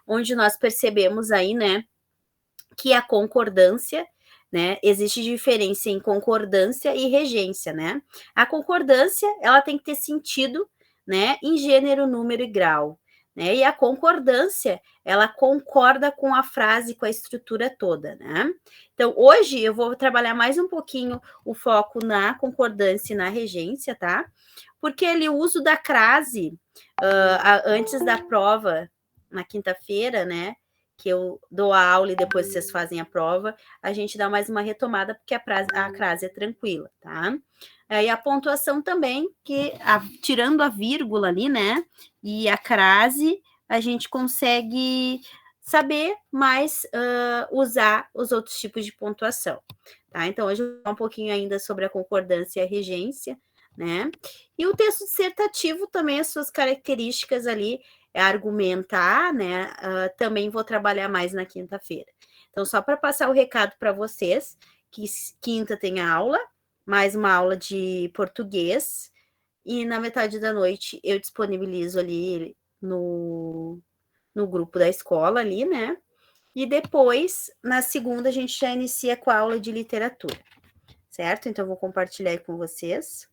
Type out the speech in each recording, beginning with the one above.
onde nós percebemos aí, né, que a concordância, né, existe diferença em concordância e regência, né? A concordância, ela tem que ter sentido, né, em gênero, número e grau, né? E a concordância, ela concorda com a frase, com a estrutura toda, né? Então, hoje eu vou trabalhar mais um pouquinho o foco na concordância e na regência, tá? Porque ali o uso da crase antes da prova, na quinta-feira, né? Que eu dou a aula e depois vocês fazem a prova, a gente dá mais uma retomada, porque a crase é tranquila, tá? E a pontuação também, que tirando a vírgula ali, né? E a crase, a gente consegue saber mais usar os outros tipos de pontuação, tá? Então, hoje eu vou falar um pouquinho ainda sobre a concordância e a regência, né? E o texto dissertativo também, as suas características ali, argumentar, né? Também vou trabalhar mais na quinta-feira. Então, só para passar o recado para vocês, que quinta tem aula, mais uma aula de português, e na metade da noite eu disponibilizo ali no grupo da escola ali, né? E depois, na segunda, a gente já inicia com a aula de literatura, certo? Então, eu vou compartilhar aí com vocês.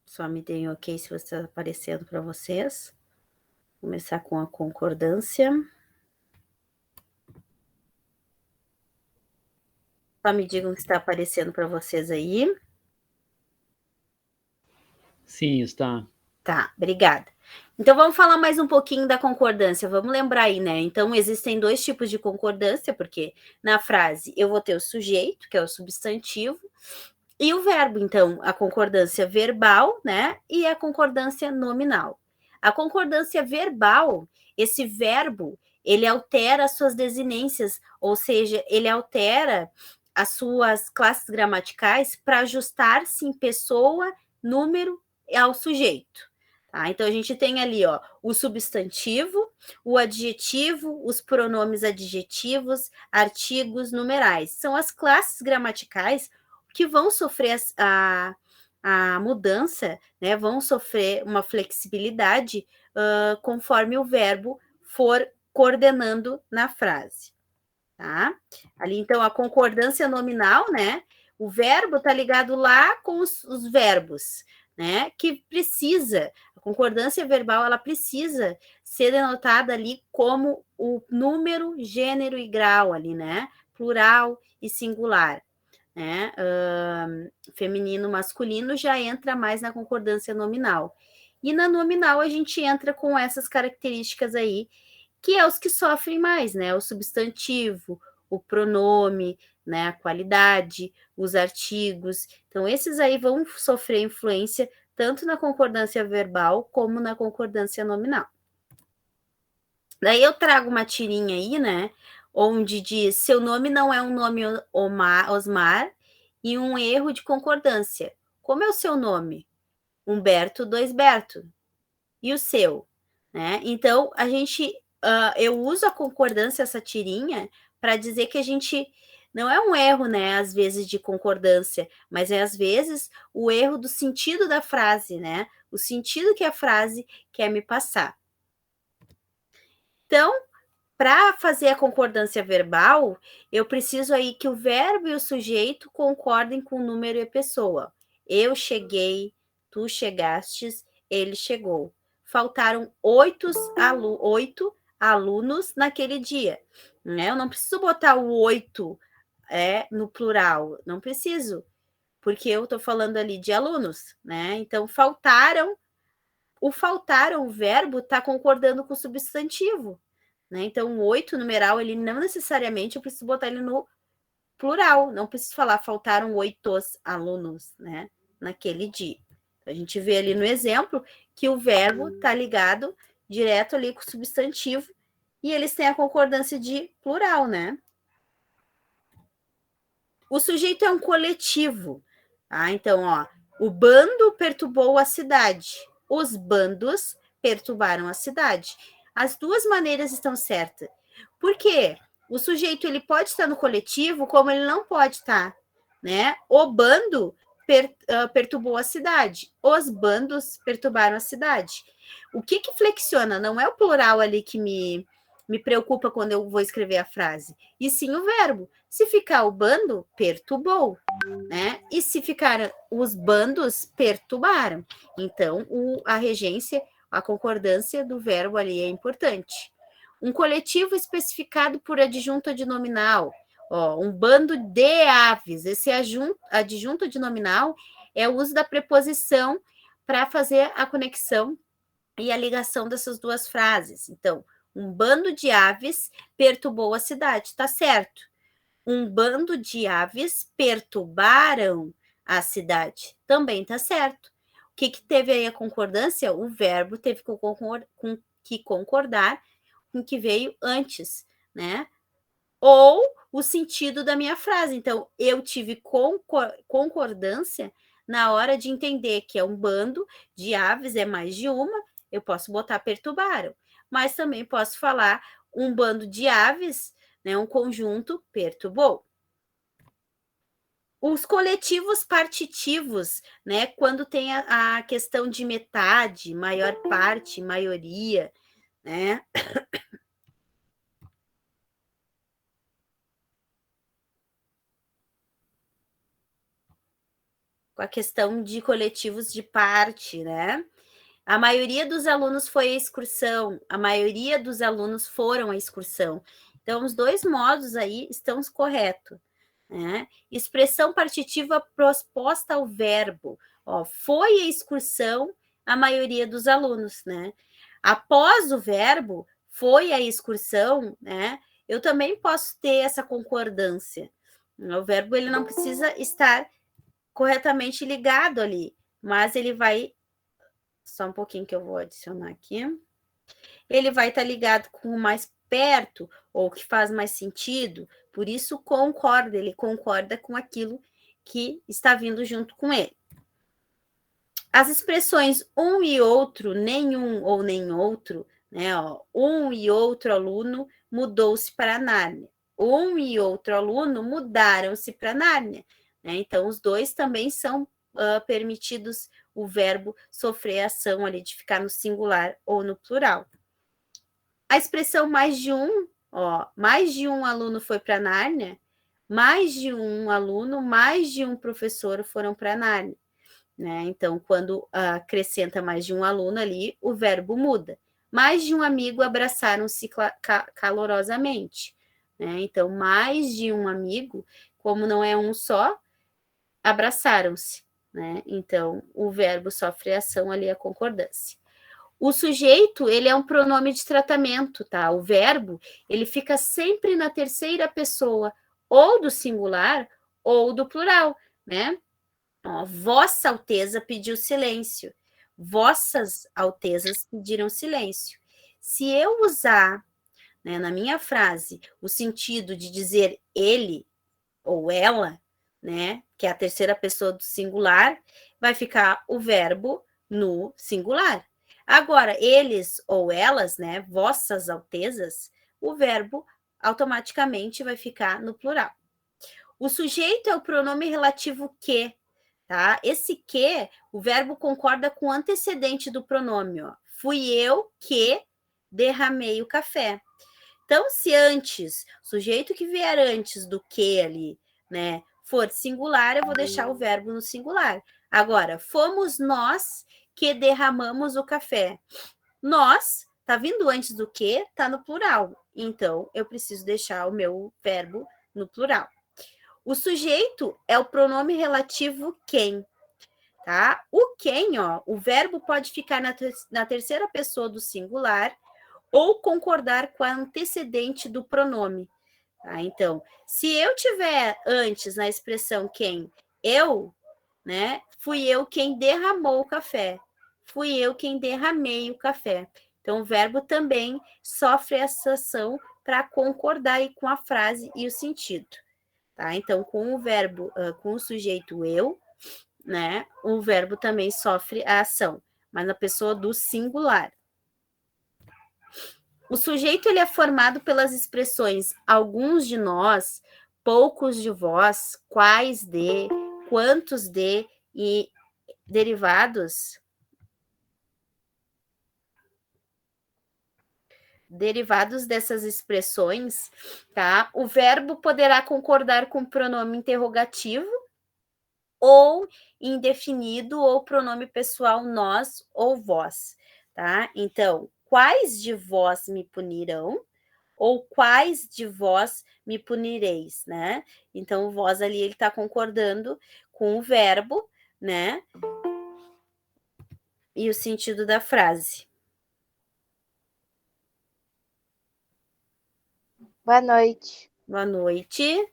Só me deem ok se está aparecendo para vocês. Vou começar com a concordância. Só me digam que está aparecendo para vocês aí. Sim, está. Tá, obrigada. Então, vamos falar mais um pouquinho da concordância. Vamos lembrar aí, né? Então, existem dois tipos de concordância, porque na frase eu vou ter o sujeito, que é o substantivo, e o verbo. Então, a concordância verbal, né? E a concordância nominal. A concordância verbal, esse verbo, ele altera as suas desinências, ou seja, ele altera as suas classes gramaticais para ajustar-se em pessoa, número ao sujeito. Tá? Então, a gente tem ali ó, o substantivo, o adjetivo, os pronomes adjetivos, artigos, numerais. São as classes gramaticais que vão sofrer a mudança, né? Vão sofrer uma flexibilidade conforme o verbo for coordenando na frase. Tá? Ali, então, a concordância nominal, né? O verbo está ligado lá com os verbos, né? Que precisa, a concordância verbal, ela precisa ser denotada ali como o número, gênero e grau ali, né? Plural e singular, né? Feminino, masculino já entra mais na concordância nominal. E na nominal a gente entra com essas características aí, que é os que sofrem mais, né? O substantivo, o pronome, né? A qualidade, os artigos. Então, esses aí vão sofrer influência tanto na concordância verbal como na concordância nominal. Daí eu trago uma tirinha aí, né? Onde diz: seu nome não é um nome Osmar e um erro de concordância. Como é o seu nome? Humberto Doisberto. E o seu? Né? Então, a gente, eu uso a concordância, essa tirinha, para dizer que a gente não é um erro, né? Às vezes de concordância, mas é às vezes o erro do sentido da frase, né? O sentido que a frase quer me passar. Então, para fazer a concordância verbal, eu preciso aí que o verbo e o sujeito concordem com o número e a pessoa. Eu cheguei, tu chegastes, ele chegou. Faltaram 8 alunos naquele dia. Né? Eu não preciso botar o 8 no plural, não preciso, porque eu estou falando ali de alunos. Né? Então, faltaram, o verbo está concordando com o substantivo. Né? Então, o 8 numeral, ele não necessariamente eu preciso botar ele no plural, não preciso falar faltaram 8 alunos, né, naquele dia. A gente vê ali no exemplo que o verbo está ligado direto ali com o substantivo e eles têm a concordância de plural, né? O sujeito é um coletivo, tá? Então, ó, o bando perturbou a cidade, os bandos perturbaram a cidade. As duas maneiras estão certas. Por quê? O sujeito ele pode estar no coletivo, como ele não pode estar né? O bando perturbou a cidade. Os bandos perturbaram a cidade. O que flexiona? Não é o plural ali que me preocupa quando eu vou escrever a frase, e sim o verbo. Se ficar o bando, perturbou, né? E se ficar os bandos, perturbaram. Então, a regência, a concordância do verbo ali é importante. Um coletivo especificado por adjunto adnominal. Ó, um bando de aves. Esse adjunto adnominal é o uso da preposição para fazer a conexão e a ligação dessas duas frases. Então, um bando de aves perturbou a cidade, tá certo? Um bando de aves perturbaram a cidade, também tá certo. O que teve aí a concordância? O verbo teve que concordar com o que veio antes, né? Ou o sentido da minha frase. Então, eu tive concordância na hora de entender que é um bando de aves, é mais de uma, eu posso botar perturbaram, mas também posso falar um bando de aves, né, um conjunto perturbou. Os coletivos partitivos, né, quando tem a questão de metade, maior parte, maioria, né? Com a questão de coletivos de parte, né? A maioria dos alunos foi à excursão, a maioria dos alunos foram à excursão. Então, os dois modos aí estão corretos, né? Expressão partitiva proposta ao verbo. Ó, foi à excursão a maioria dos alunos, né? Após o verbo, foi à excursão, né? Eu também posso ter essa concordância. O verbo ele não precisa estar corretamente ligado ali, mas ele vai. Só um pouquinho que eu vou adicionar aqui. Ele vai estar ligado com o mais perto, ou que faz mais sentido, por isso concorda, ele concorda com aquilo que está vindo junto com ele. As expressões um e outro, nenhum ou nem outro, né? Ó, um e outro aluno mudou-se para Nárnia. Um e outro aluno mudaram-se para Nárnia. Né? Então, os dois também são permitidos o verbo sofrer ação ali de ficar no singular ou no plural. A expressão mais de um, ó, mais de um aluno foi para Nárnia, mais de um aluno, mais de um professor foram para Nárnia. Né? Então, quando acrescenta mais de um aluno ali, o verbo muda. Mais de um amigo abraçaram-se calorosamente. Né? Então, mais de um amigo, como não é um só, abraçaram-se. Né? Então, o verbo sofre ação ali, a concordância. O sujeito, ele é um pronome de tratamento, tá? O verbo, ele fica sempre na terceira pessoa, ou do singular, ou do plural, né? Ó, Vossa Alteza pediu silêncio. Vossas Altezas pediram silêncio. Se eu usar, né, na minha frase o sentido de dizer ele ou ela, né, que é a terceira pessoa do singular, vai ficar o verbo no singular. Agora, eles ou elas, né, vossas altezas, o verbo automaticamente vai ficar no plural. O sujeito é o pronome relativo que, tá? Esse que, o verbo concorda com o antecedente do pronome, ó. Fui eu que derramei o café. Então, se antes, o sujeito que vier antes do que ali, né, for singular, eu vou deixar o verbo no singular. Agora, fomos nós que derramamos o café. Nós, tá vindo antes do que, tá no plural. Então, eu preciso deixar o meu verbo no plural. O sujeito é o pronome relativo quem, tá? O quem, ó, o verbo pode ficar na terceira pessoa do singular ou concordar com a antecedente do pronome. Tá? Então, se eu tiver antes na expressão quem, eu, né? Fui eu quem derramou o café. Fui eu quem derramei o café. Então, o verbo também sofre essa ação para concordar aí com a frase e o sentido. Tá? Então, com o verbo, com o sujeito eu, né? O verbo também sofre a ação, mas na pessoa do singular. O sujeito ele é formado pelas expressões alguns de nós, poucos de vós, quais de, quantos de e derivados dessas expressões, tá? O verbo poderá concordar com o pronome interrogativo ou indefinido ou pronome pessoal nós ou vós, tá? Então, quais de vós me punirão? Ou quais de vós me punireis, né? Então, o vós ali, ele está concordando com o verbo, né? E o sentido da frase. Boa noite. Boa noite.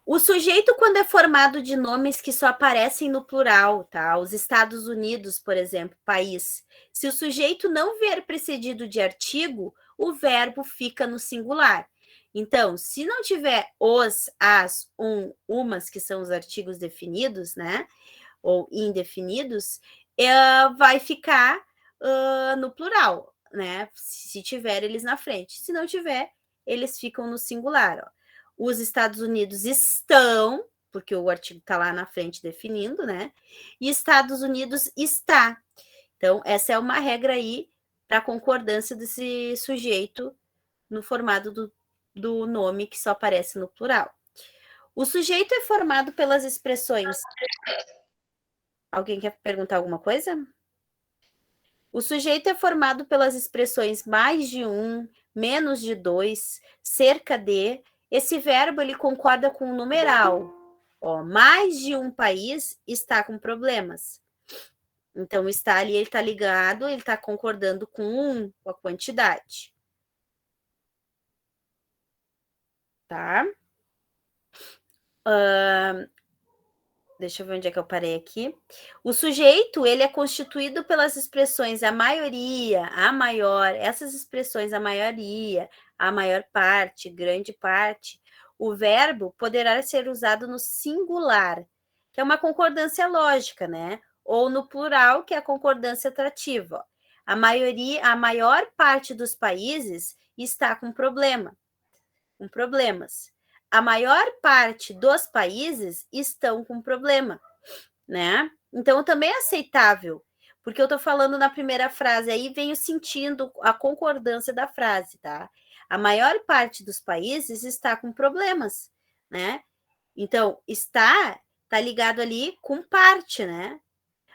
O sujeito, quando é formado de nomes que só aparecem no plural, tá? Os Estados Unidos, por exemplo, país. Se o sujeito não vier precedido de artigo, o verbo fica no singular. Então, se não tiver os, as, umas, que são os artigos definidos, né? Ou indefinidos, vai ficar no plural, né? Se tiver eles na frente. Se não tiver, eles ficam no singular, ó. Os Estados Unidos estão, porque o artigo está lá na frente definindo, né? E Estados Unidos está. Então, essa é uma regra aí para a concordância desse sujeito no formato do nome que só aparece no plural. O sujeito é formado pelas expressões. Alguém quer perguntar alguma coisa? O sujeito é formado pelas expressões mais de um, menos de dois, cerca de. Esse verbo ele concorda com o numeral. Ó, mais de um país está com problemas. Então, está ali, ele está ligado, ele está concordando com a quantidade. Tá? Deixa eu ver onde é que eu parei aqui. O sujeito, ele é constituído pelas expressões a maioria, a maior, essas expressões a maioria, a maior parte, grande parte. O verbo poderá ser usado no singular, que é uma concordância lógica, né? Ou no plural, que é a concordância atrativa. A maioria, a maior parte dos países está com problema, com problemas. A maior parte dos países estão com problema, né? Então, também é aceitável, porque eu estou falando na primeira frase, aí venho sentindo a concordância da frase, tá? A maior parte dos países está com problemas, né? Então, está ligado ali com parte, né?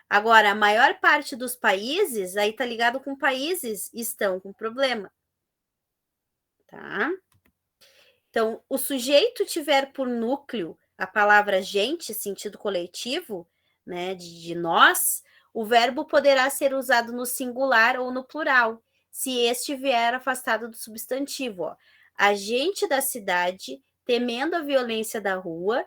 Agora, a maior parte dos países, aí tá ligado com países estão com problema, tá? Então, o sujeito tiver por núcleo a palavra gente, sentido coletivo, né, de nós, o verbo poderá ser usado no singular ou no plural, se este vier afastado do substantivo. Ó. A gente da cidade, temendo a violência da rua,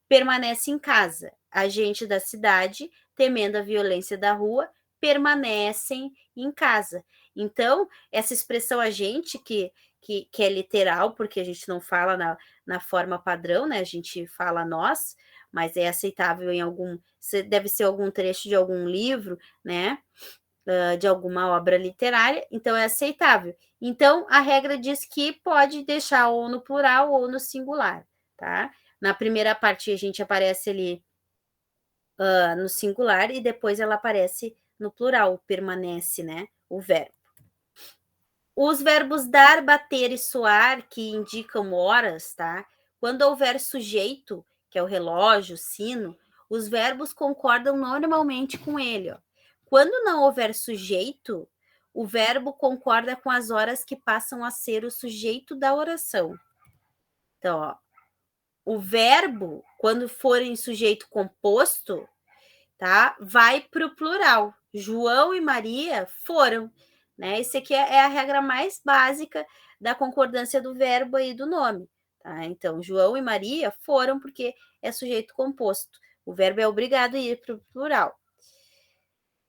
permanece em casa. A gente da cidade, temendo a violência da rua, permanecem em casa. Então, essa expressão a gente, que é literal, porque a gente não fala na forma padrão, né? A gente fala nós, mas é aceitável em algum. Deve ser algum trecho de algum livro, né? De alguma obra literária, então é aceitável. Então, a regra diz que pode deixar ou no plural ou no singular, tá? Na primeira parte, a gente aparece ali no singular e depois ela aparece no plural, permanece, né? O verbo. Os verbos dar, bater e soar, que indicam horas, tá? Quando houver sujeito, que é o relógio, o sino, os verbos concordam normalmente com ele. Ó. Quando não houver sujeito, o verbo concorda com as horas que passam a ser o sujeito da oração. Então, ó, o verbo, quando for em sujeito composto, tá? Vai para o plural. João e Maria foram. Né? Isso aqui é a regra mais básica da concordância do verbo e do nome. Tá? Então, João e Maria foram porque é sujeito composto. O verbo é obrigado a ir para o plural.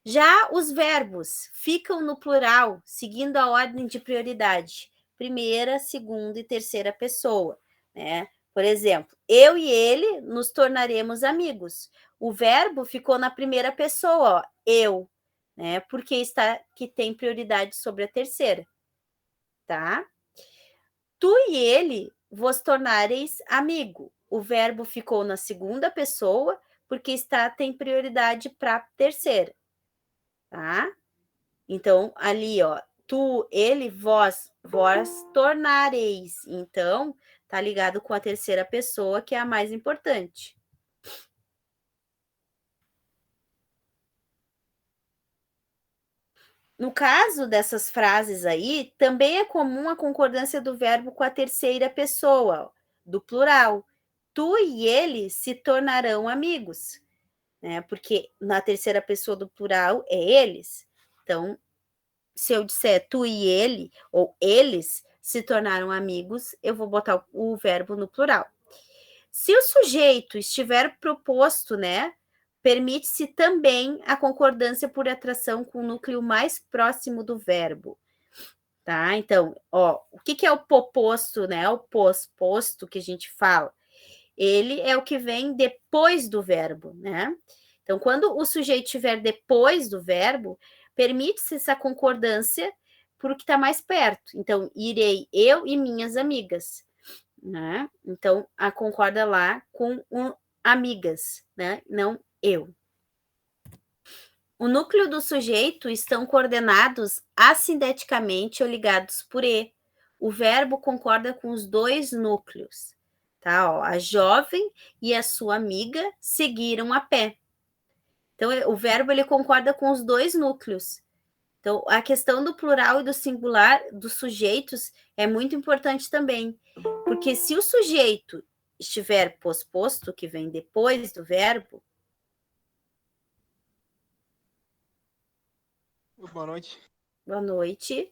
Já os verbos ficam no plural, seguindo a ordem de prioridade. Primeira, segunda e terceira pessoa. Né? Por exemplo, eu e ele nos tornaremos amigos. O verbo ficou na primeira pessoa, ó, eu, né? Porque está que tem prioridade sobre a terceira, tá? Tu e ele vos tornareis amigo. O verbo ficou na segunda pessoa, porque tem prioridade para terceira, tá? Então, ali, ó, tu, ele, vós tornareis. Então, tá ligado com a terceira pessoa, que é a mais importante. No caso dessas frases aí, também é comum a concordância do verbo com a terceira pessoa, do plural. Tu e ele se tornarão amigos, né? Porque na terceira pessoa do plural é eles. Então, se eu disser tu e ele, ou eles se tornaram amigos, eu vou botar o verbo no plural. Se o sujeito estiver proposto, né, permite-se também a concordância por atração com o núcleo mais próximo do verbo, tá? Então, ó, o que é o proposto, né? O posposto que a gente fala. Ele é o que vem depois do verbo, né? Então, quando o sujeito estiver depois do verbo, permite-se essa concordância por o que está mais perto. Então, irei eu e minhas amigas, né? Então, a concorda lá com amigas, né? Não eu. O núcleo do sujeito estão coordenados acidenticamente ou ligados por E. O verbo concorda com os dois núcleos, tá? Ó, a jovem e a sua amiga seguiram a pé. Então, o verbo ele concorda com os dois núcleos. Então, a questão do plural e do singular dos sujeitos é muito importante também, porque se o sujeito estiver posposto, que vem depois do verbo. Boa noite. Boa noite.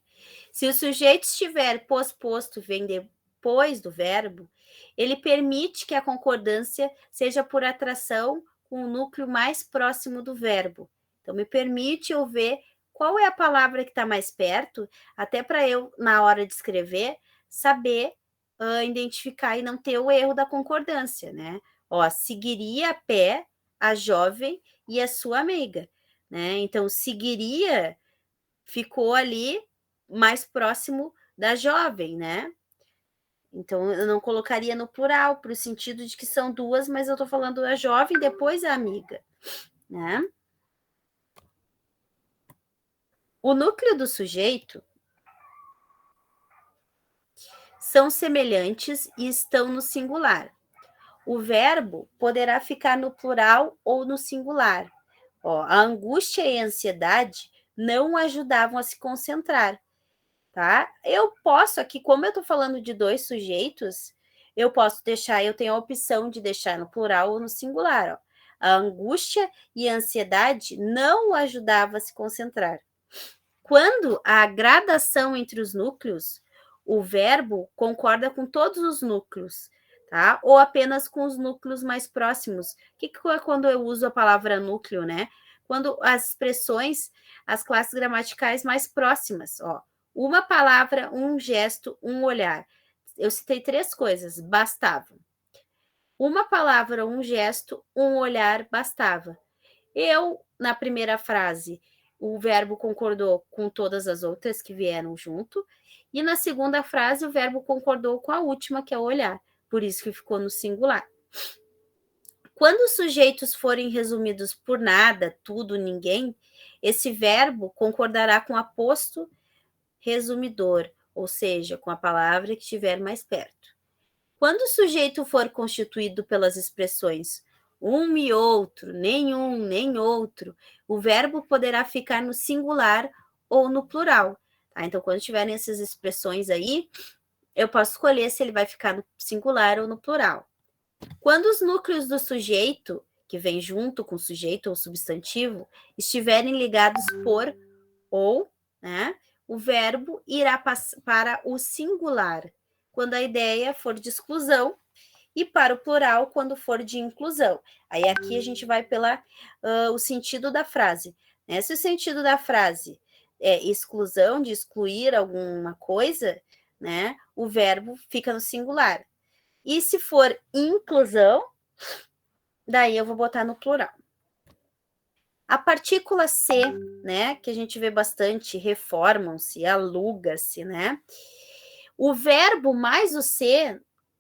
Se o sujeito estiver posposto, vem depois do verbo, ele permite que a concordância seja por atração com o núcleo mais próximo do verbo. Então, me permite eu ver qual é a palavra que está mais perto, até para eu, na hora de escrever, saber identificar e não ter o erro da concordância, né? Ó, seguiria a pé a jovem e a sua amiga, né? Então, seguiria ficou ali mais próximo da jovem, né? Então, eu não colocaria no plural, para o sentido de que são duas, mas eu estou falando da jovem, depois a amiga, né? O núcleo do sujeito são semelhantes e estão no singular. O verbo poderá ficar no plural ou no singular. Ó, a angústia e a ansiedade não ajudavam a se concentrar, tá? Eu posso aqui, como eu tô falando de dois sujeitos, eu posso deixar, eu tenho a opção de deixar no plural ou no singular, ó. A angústia e a ansiedade não o ajudava a se concentrar. Quando há gradação entre os núcleos, o verbo concorda com todos os núcleos, tá? Ou apenas com os núcleos mais próximos. O que é quando eu uso a palavra núcleo, né? Quando as expressões, as classes gramaticais mais próximas, ó. Uma palavra, um gesto, um olhar. Eu citei três coisas, bastavam. Uma palavra, um gesto, um olhar, bastava. Eu, na primeira frase, o verbo concordou com todas as outras que vieram junto, e na segunda frase o verbo concordou com a última, que é o olhar, por isso que ficou no singular. Quando os sujeitos forem resumidos por nada, tudo, ninguém, esse verbo concordará com aposto resumidor, ou seja, com a palavra que estiver mais perto. Quando o sujeito for constituído pelas expressões um e outro, nenhum, nem outro, o verbo poderá ficar no singular ou no plural. Tá? Então, quando tiverem essas expressões aí, eu posso escolher se ele vai ficar no singular ou no plural. Quando os núcleos do sujeito, que vem junto com o sujeito ou substantivo, estiverem ligados por ou, né, o verbo irá para o singular, quando a ideia for de exclusão, e para o plural, quando for de inclusão. Aí aqui a gente vai pela o sentido da frase. Né? Se o sentido da frase é exclusão, de excluir alguma coisa, né, o verbo fica no singular. E se for inclusão, daí eu vou botar no plural. A partícula C, né, que a gente vê bastante, reformam-se, aluga-se, né? O verbo mais o C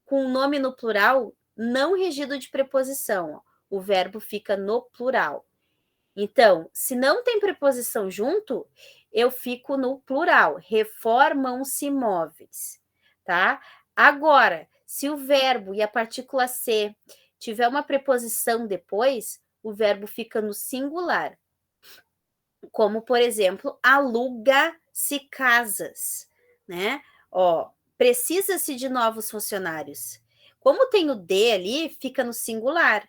com o nome no plural não regido de preposição. Ó. O verbo fica no plural. Então, se não tem preposição junto, eu fico no plural. Reformam-se móveis, tá? Agora, se o verbo e a partícula ser tiver uma preposição depois, o verbo fica no singular. Como, por exemplo, aluga-se casas, né? Ó, precisa-se de novos funcionários. Como tem o de ali, fica no singular.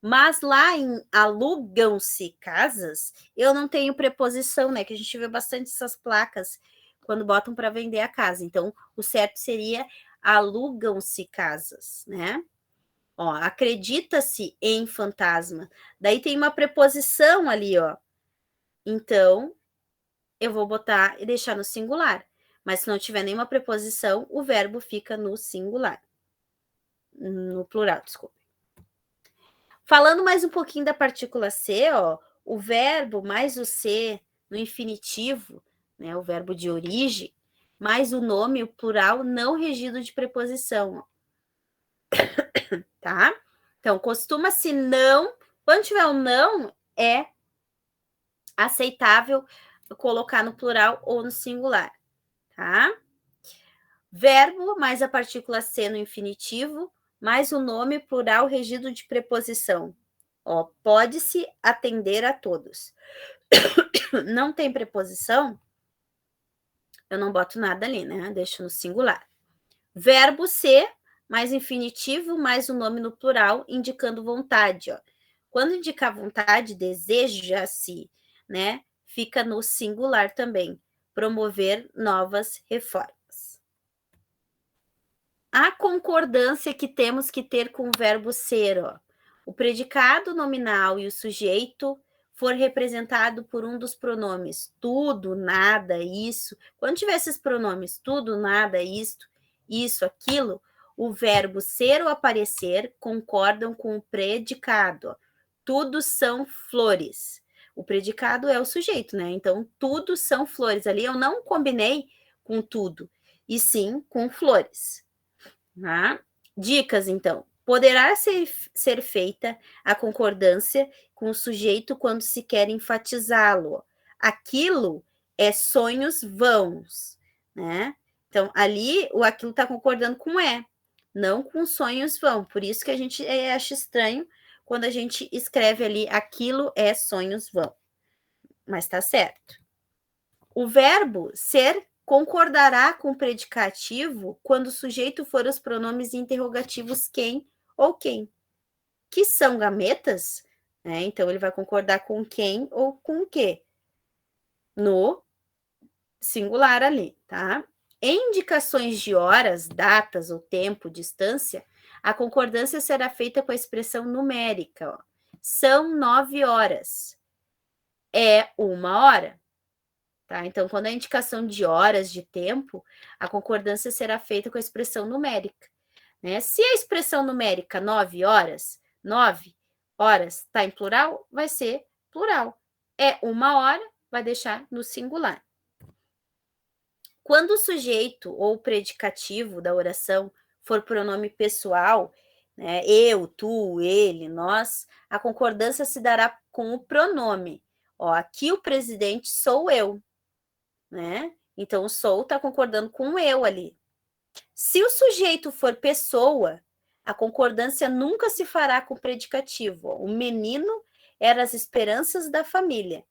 Mas lá em alugam-se casas, eu não tenho preposição, né? Que a gente vê bastante essas placas quando botam para vender a casa. Então, o certo seria alugam-se casas, né? Ó, acredita-se em fantasma. Daí tem uma preposição ali, ó. Então, eu vou botar e deixar no singular. Mas se não tiver nenhuma preposição, o verbo fica no singular. No plural, desculpa. Falando mais um pouquinho da partícula ser, ó, o verbo mais o ser no infinitivo, né, o verbo de origem, mais o nome, o plural, não regido de preposição. Ó. Tá? Então, costuma-se não, quando tiver um não, é aceitável colocar no plural ou no singular, tá? Verbo mais a partícula ser no infinitivo, mais o nome plural regido de preposição. Ó, pode-se atender a todos. Não tem preposição, eu não boto nada ali, né? Deixo no singular. Verbo ser mais infinitivo, mais o nome no plural, indicando vontade, ó. Quando indicar vontade, deseja-se, né? Fica no singular também. Promover novas reformas. A concordância que temos que ter com o verbo ser, ó. O predicado nominal e o sujeito for representado por um dos pronomes tudo, nada, isso. Quando tiver esses pronomes tudo, nada, isto, isso, aquilo, o verbo ser ou aparecer concordam com o predicado. Ó. Tudo são flores. O predicado é o sujeito, né? Então, tudo são flores. Ali eu não combinei com tudo, e sim com flores. Tá? Dicas, então. Poderá ser feita a concordância com o sujeito quando se quer enfatizá-lo. Aquilo é sonhos vãos, né? Então, ali, o aquilo está concordando com não com sonhos vãos. Por isso que a gente acha estranho quando a gente escreve ali, aquilo é sonhos vãos. Mas tá certo. O verbo ser concordará com o predicativo quando o sujeito for os pronomes interrogativos quem ou quem, que são gametas, né? Então ele vai concordar com quem ou com que, no singular ali, tá? Em indicações de horas, datas ou tempo, distância, a concordância será feita com a expressão numérica. Ó. São 9 horas. É 1 hora. Tá? Então, quando a indicação de horas, de tempo, a concordância será feita com a expressão numérica. Né? Se a expressão numérica 9 horas está em plural, vai ser plural. É 1 hora, vai deixar no singular. Quando o sujeito ou o predicativo da oração for pronome pessoal, né, eu, tu, ele, nós, a concordância se dará com o pronome. Ó, aqui o presidente sou eu. Né? Então, o sou está concordando com o eu ali. Se o sujeito for pessoa, a concordância nunca se fará com o predicativo. O menino era as esperanças da família.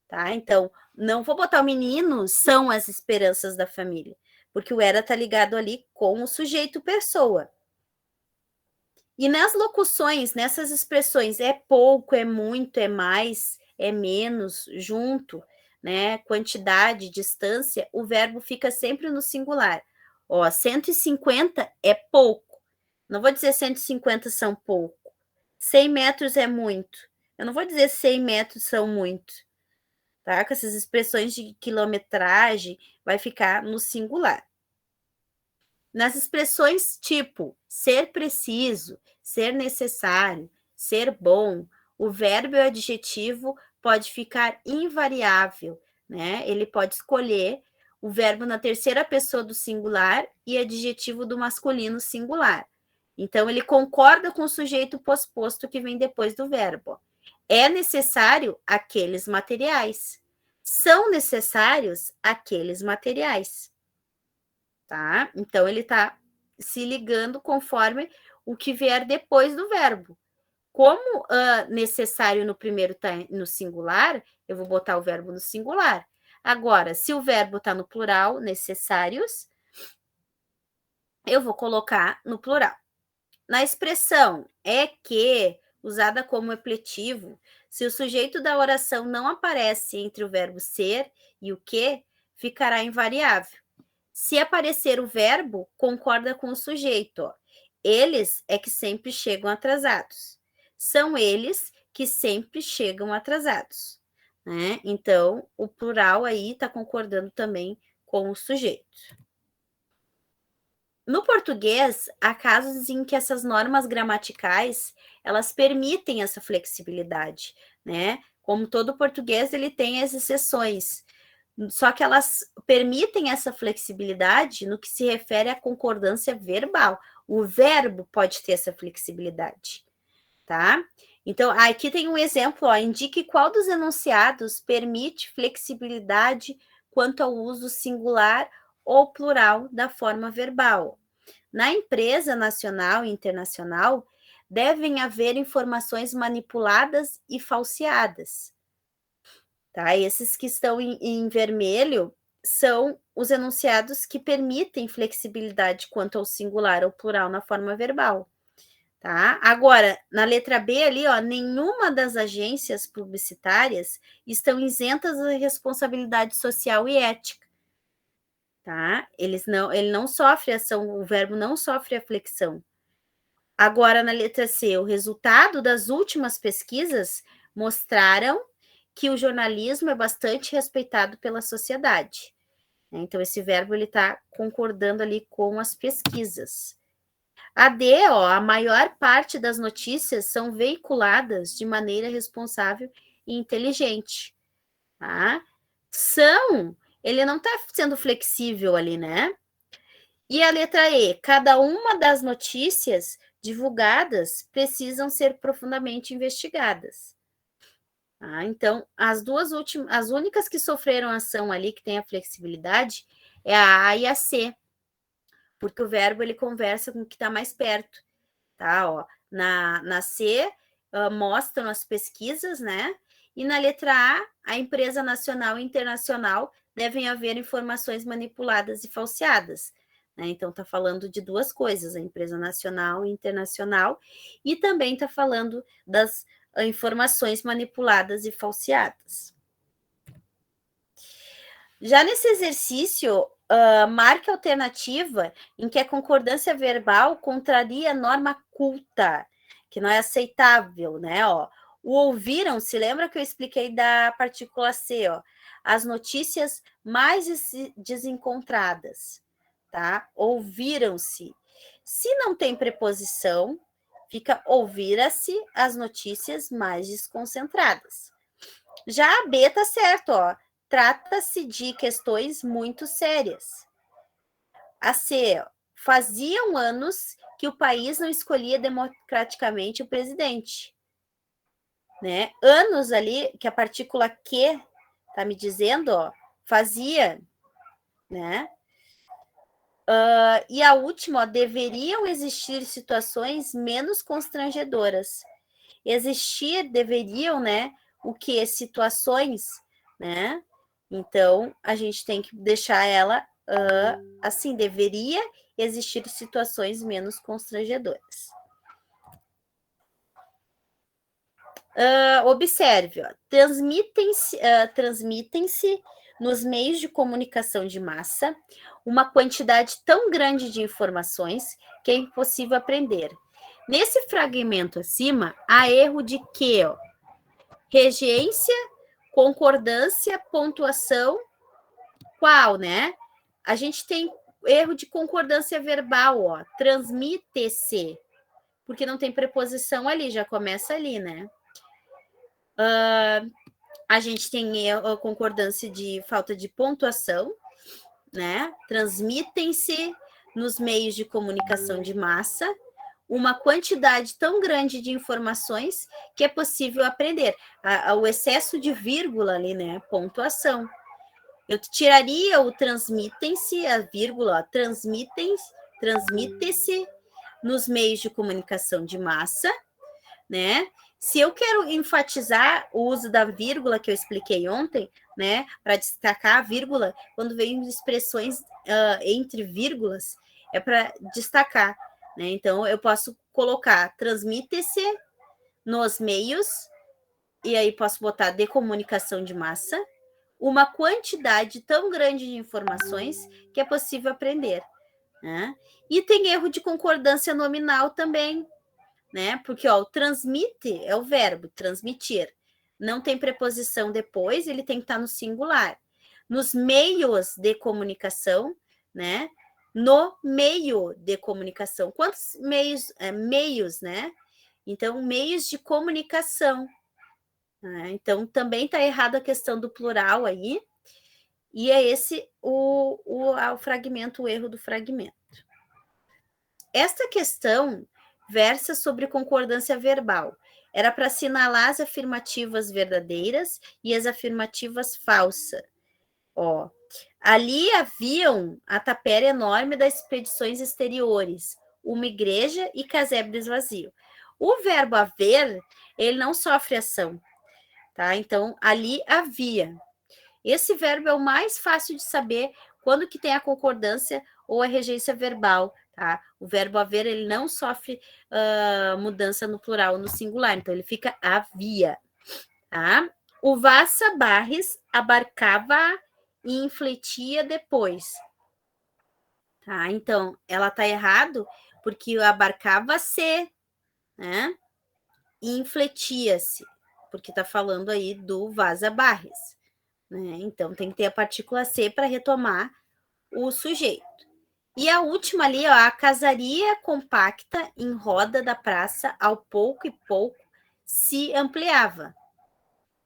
Tá? Então, não vou botar o menino são as esperanças da família, porque o era está ligado ali com o sujeito pessoa. E nas locuções, nessas expressões, é pouco, é muito, é mais, é menos, junto, né? Quantidade, distância, o verbo fica sempre no singular. Ó, 150 é pouco. Não vou dizer 150 são pouco. 100 metros é muito. Eu não vou dizer 100 metros são muito. Tá? Com essas expressões de quilometragem, vai ficar no singular. Nas expressões tipo ser preciso, ser necessário, ser bom, o verbo e o adjetivo pode ficar invariável, né? Ele pode escolher o verbo na terceira pessoa do singular e adjetivo do masculino singular. Então, ele concorda com o sujeito posposto que vem depois do verbo. É necessário aqueles materiais. São necessários aqueles materiais. Tá? Então, ele está se ligando conforme o que vier depois do verbo. Como necessário no primeiro está no singular, eu vou botar o verbo no singular. Agora, se o verbo está no plural, necessários, eu vou colocar no plural. Na expressão é que, usada como epletivo, se o sujeito da oração não aparece entre o verbo ser e o que, ficará invariável. Se aparecer o verbo, concorda com o sujeito. Ó. Eles é que sempre chegam atrasados. São eles que sempre chegam atrasados. Né? Então, o plural aí está concordando também com o sujeito. No português, há casos em que essas normas gramaticais, elas permitem essa flexibilidade, né? Como todo português, ele tem as exceções, só que elas permitem essa flexibilidade no que se refere à concordância verbal. O verbo pode ter essa flexibilidade, tá? Então, aqui tem um exemplo, ó, indique qual dos enunciados permite flexibilidade quanto ao uso singular ou plural da forma verbal. Na empresa nacional e internacional, devem haver informações manipuladas e falseadas. Tá? Esses que estão em vermelho são os enunciados que permitem flexibilidade quanto ao singular ou plural na forma verbal. Tá? Agora, na letra B ali, ó, nenhuma das agências publicitárias estão isentas da responsabilidade social e ética. Tá? Ele não sofre ação, o verbo não sofre a flexão. Agora, na letra C, o resultado das últimas pesquisas mostraram que o jornalismo é bastante respeitado pela sociedade. Então, esse verbo ele está concordando ali com as pesquisas. A D, ó, a maior parte das notícias são veiculadas de maneira responsável e inteligente. Tá? Ele não está sendo flexível ali, né? E a letra E, cada uma das notícias divulgadas precisam ser profundamente investigadas. Ah, então, as únicas que sofreram ação ali, que tem a flexibilidade, é a A e a C, porque o verbo ele conversa com o que está mais perto, tá? Ó, na C, mostram as pesquisas, né? E na letra A empresa nacional e internacional devem haver informações manipuladas e falseadas. Né? Então, está falando de duas coisas, a empresa nacional e internacional, e também está falando das informações manipuladas e falseadas. Já nesse exercício, marque a alternativa em que a concordância verbal contraria a norma culta, que não é aceitável, né? Ó, o ouviram, se lembra que eu expliquei da partícula C, ó, as notícias mais desencontradas, tá? Ouviram-se. Se não tem preposição, fica ouvira-se as notícias mais desconcentradas. Já a B tá certo, ó. Trata-se de questões muito sérias. A C, ó, faziam anos que o país não escolhia democraticamente o presidente. Né? Anos ali, que a partícula que tá me dizendo, ó, fazia, né? E a última, ó, deveriam existir situações menos constrangedoras. Existir, deveriam, né? O que? Situações, né? Então, a gente tem que deixar ela assim, deveria existir situações menos constrangedoras. Observe, ó, transmitem-se nos meios de comunicação de massa uma quantidade tão grande de informações que é impossível aprender. Nesse fragmento acima, há erro de quê? Ó? Regência, concordância, pontuação, qual, né? A gente tem erro de concordância verbal, ó, transmite-se, porque não tem preposição ali, já começa ali, né? A gente tem concordância de falta de pontuação, né? Transmitem-se nos meios de comunicação de massa uma quantidade tão grande de informações que é possível aprender. O excesso de vírgula ali, né? Pontuação. Eu tiraria o transmitem-se, a vírgula, transmite-se nos meios de comunicação de massa, né? Se eu quero enfatizar o uso da vírgula que eu expliquei ontem, né, para destacar a vírgula, quando vem expressões entre vírgulas, é para destacar, né? Então, eu posso colocar transmite-se nos meios, e aí posso botar de comunicação de massa, uma quantidade tão grande de informações que é possível aprender, né? E tem erro de concordância nominal também, né? Porque ó, o transmite é o verbo transmitir, não tem preposição depois, ele tem que estar no singular. Nos meios de comunicação, né? No meio de comunicação. Quantos meios? Meios, né? Então, meios de comunicação. Né? Então, também está errada a questão do plural aí. E é esse o fragmento, o erro do fragmento. Esta questão versa sobre concordância verbal. Era para assinalar as afirmativas verdadeiras e as afirmativas falsas. Ó, ali haviam a tapera enorme das expedições exteriores, uma igreja e casebres vazio. O verbo haver, ele não sofre ação, tá? Então, ali havia. Esse verbo é o mais fácil de saber quando que tem a concordância ou a regência verbal, tá? O verbo haver, ele não sofre mudança no plural, no singular, então ele fica havia, tá? O Vassa Barres abarcava e infletia depois, tá? Então, ela tá errado porque abarcava-se, né? E infletia-se, porque tá falando aí do Vassa Barres, né? Então, tem que ter a partícula C para retomar o sujeito. E a última ali, ó, a casaria compacta em roda da praça, ao pouco e pouco, se ampliava.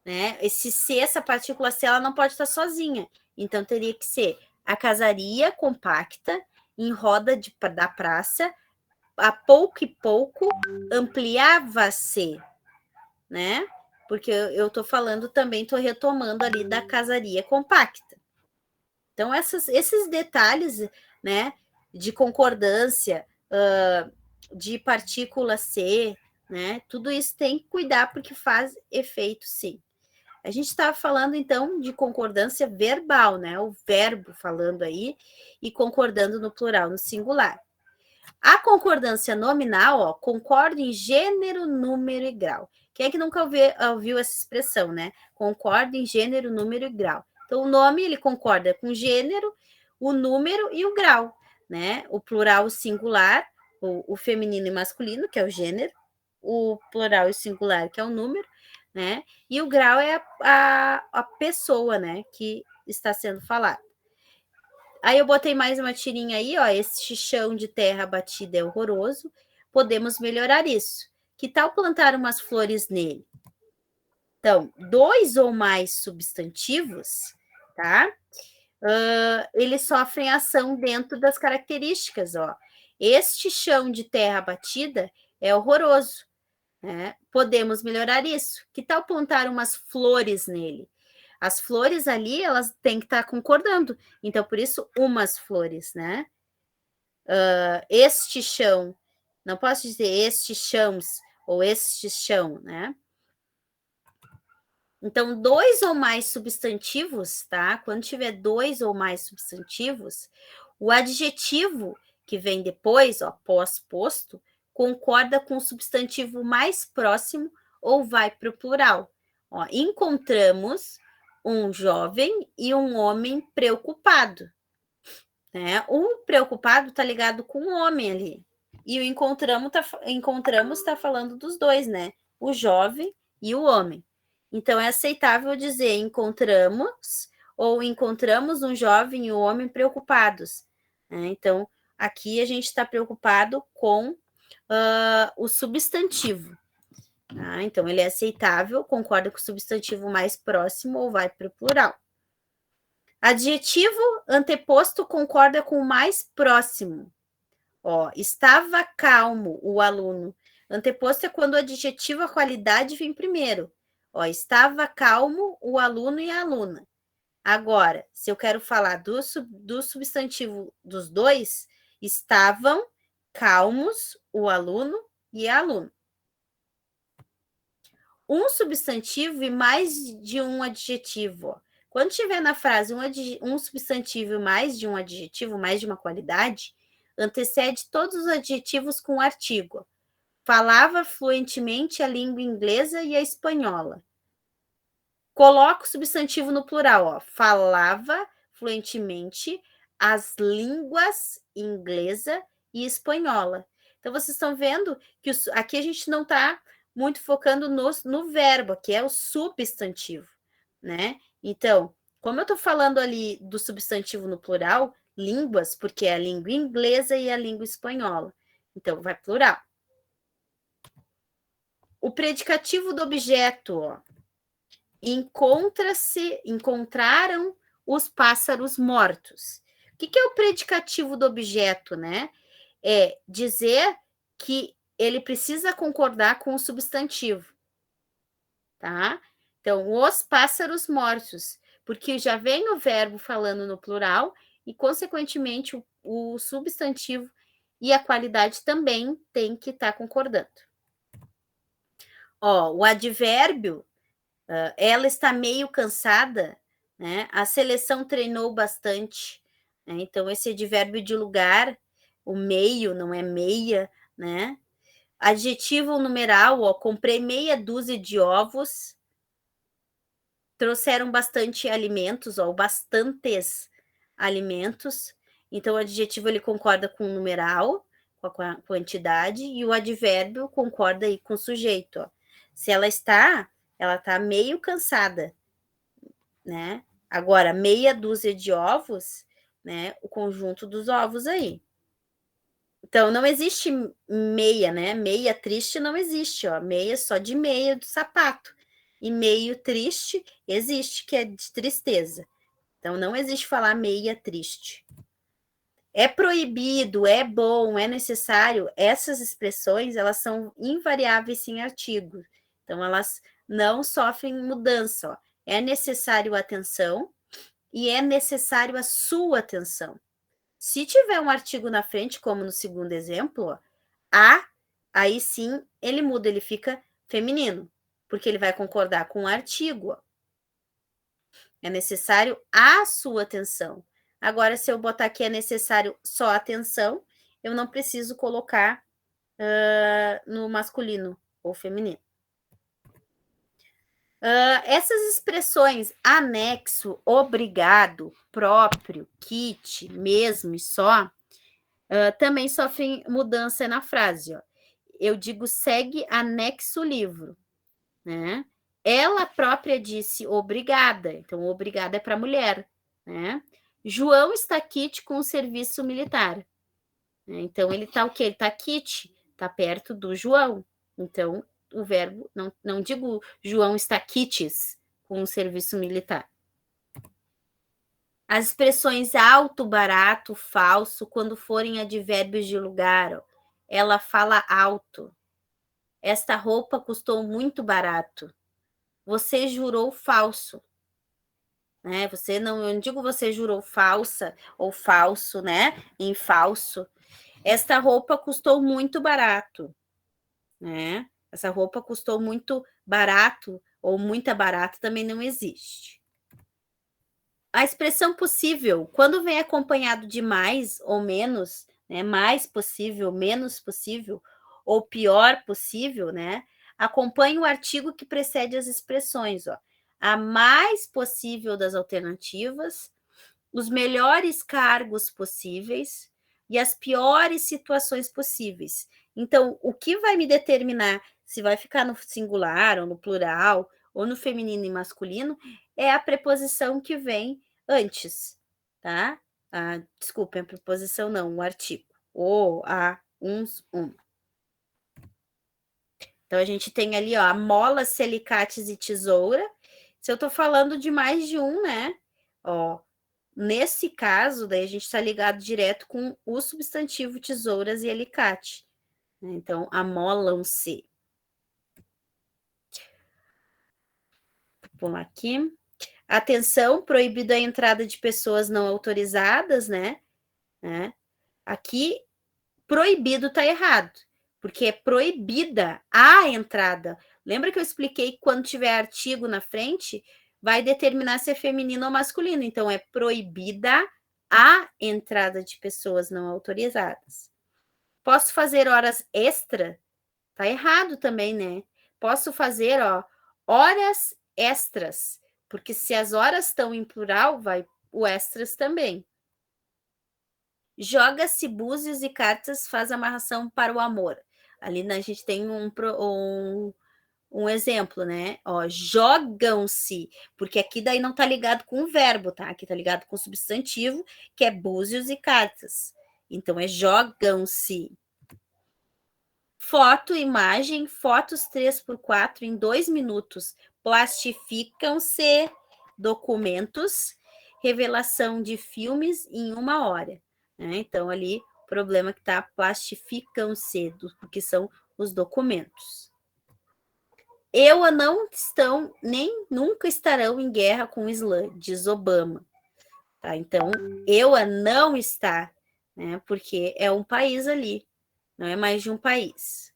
Né? Esse C, essa partícula C, ela não pode estar sozinha. Então, teria que ser a casaria compacta em roda da praça, a pouco e pouco, ampliava-se, né? Porque eu estou falando também, estou retomando ali da casaria compacta. Então, esses detalhes, né, de concordância, de partícula C, né, tudo isso tem que cuidar porque faz efeito, sim. A gente estava falando, então, de concordância verbal, né, o verbo falando aí e concordando no plural, no singular. A concordância nominal, ó, concorda em gênero, número e grau. Quem é que nunca ouviu essa expressão, né? Concorda em gênero, número e grau. Então, o nome, ele concorda com o gênero, o número e o grau, né? O plural, o singular, o feminino e masculino, que é o gênero, o plural e o singular, que é o número, né? E o grau é a pessoa, né, que está sendo falada. Aí eu botei mais uma tirinha aí, ó. Esse chão de terra batida é horroroso. Podemos melhorar isso. Que tal plantar umas flores nele? Então, dois ou mais substantivos, tá? Eles sofrem ação dentro das características, ó. Este chão de terra batida é horroroso, né? Podemos melhorar isso. Que tal plantar umas flores nele? As flores ali, elas têm que estar concordando. Então, por isso, umas flores, né? Este chão. Não posso dizer estes chãos ou este chão, né? Então, dois ou mais substantivos, tá? Quando tiver dois ou mais substantivos, o adjetivo que vem depois, ó, pós-posto, concorda com o substantivo mais próximo ou vai para o plural. Ó, encontramos um jovem e um homem preocupado. Né? O preocupado está ligado com o homem ali. E o encontramos tá falando dos dois, né? O jovem e o homem. Então, é aceitável dizer encontramos ou encontramos um jovem e um homem preocupados. Né? Então, aqui a gente está preocupado com o substantivo. Tá? Então, ele é aceitável, concorda com o substantivo mais próximo ou vai para o plural. Adjetivo anteposto concorda com o mais próximo. Ó, estava calmo o aluno. Anteposto é quando o adjetivo, a qualidade vem primeiro. Ó, estava calmo o aluno e a aluna. Agora, se eu quero falar do substantivo dos dois, estavam calmos o aluno e a aluna. Um substantivo e mais de um adjetivo. Ó. Quando tiver na frase um substantivo e mais de um adjetivo, mais de uma qualidade, antecede todos os adjetivos com artigo. Falava fluentemente a língua inglesa e a espanhola. Coloca o substantivo no plural, ó. Falava fluentemente as línguas inglesa e espanhola. Então, vocês estão vendo que aqui a gente não está muito focando no verbo, que é o substantivo, né? Então, como eu estou falando ali do substantivo no plural, línguas, porque é a língua inglesa e a língua espanhola. Então, vai plural. O predicativo do objeto, ó. Encontraram os pássaros mortos. O que é o predicativo do objeto, né? É dizer que ele precisa concordar com o substantivo, tá? Então, os pássaros mortos, porque já vem o verbo falando no plural e, consequentemente, o substantivo e a qualidade também tem que estar concordando. Ó, o advérbio, ela está meio cansada, né? A seleção treinou bastante, né? Então, esse advérbio de lugar, o meio, não é meia, né? Adjetivo numeral, ó, comprei meia dúzia de ovos, trouxeram bastante alimentos, ó, bastantes alimentos. Então, o adjetivo ele concorda com o numeral, com a quantidade, e o advérbio concorda aí com o sujeito, ó. Se ela está meio cansada, né? Agora, meia dúzia de ovos, né? O conjunto dos ovos aí. Então, não existe meia, né? Meia triste não existe, ó. Meia só de meia do sapato. E meio triste existe, que é de tristeza. Então, não existe falar meia triste. É proibido, é bom, é necessário. Essas expressões, elas são invariáveis em artigo. Então, elas não sofrem mudança, ó. É necessário atenção e é necessário a sua atenção. Se tiver um artigo na frente, como no segundo exemplo, ó, aí sim ele muda, ele fica feminino, porque ele vai concordar com o artigo. Ó. É necessário a sua atenção. Agora, se eu botar aqui é necessário só atenção, eu não preciso colocar no masculino ou feminino. Essas expressões anexo, obrigado, próprio, kit, mesmo e só, também sofrem mudança na frase. Ó. Eu digo segue anexo o livro. Né? Ela própria disse obrigada. Então, obrigada é para mulher. Né? João está kit com o serviço militar. Né? Então, ele está o quê? Ele está kit, está perto do João. Então, o verbo, não digo João está quites com o serviço militar. As expressões alto, barato, falso, quando forem advérbios de lugar, ó, ela fala alto. Esta roupa custou muito barato. Você jurou falso. Né? Eu não digo você jurou falsa ou falso, né? Em falso. Esta roupa custou muito barato. Né? Essa roupa custou muito barato ou muita barata também não existe. A expressão possível, quando vem acompanhado de mais ou menos, né, mais possível, menos possível, ou pior possível, né, acompanha o artigo que precede as expressões. Ó. A mais possível das alternativas, os melhores cargos possíveis e as piores situações possíveis. Então, o que vai me determinar se vai ficar no singular ou no plural, ou no feminino e masculino, é a preposição que vem antes, tá? Desculpem, a preposição não, o artigo. O, a, uns, um. Então, a gente tem ali, ó, a molas, alicates e tesoura. Se eu tô falando de mais de um, né? Ó, nesse caso, daí a gente está ligado direto com o substantivo tesouras e alicate. Então, amolam-se. Vou pular aqui. Atenção, proibido a entrada de pessoas não autorizadas, né? Aqui, proibido está errado, porque é proibida a entrada. Lembra que eu expliquei que quando tiver artigo na frente, vai determinar se é feminino ou masculino. Então, é proibida a entrada de pessoas não autorizadas. Posso fazer horas extra? Tá errado também, né? Posso fazer, horas extras, porque se as horas estão em plural, vai o extras também. Joga-se búzios e cartas, faz amarração para o amor. Ali a gente tem um exemplo, né? Jogam-se, porque aqui daí não tá ligado com o verbo, tá? Aqui tá ligado com o substantivo, que é búzios e cartas. Então, é jogam-se. Foto, imagem, fotos 3x4 em 2 minutos. Plastificam-se documentos, revelação de filmes em 1 hora. Né? Então, ali, o problema que tá, plastificam-se, porque são os documentos. Eu não estão, nem nunca estarão em guerra com o Islã, diz Obama. Tá? Então, eu não está, né? Porque é um país ali, não é mais de um país.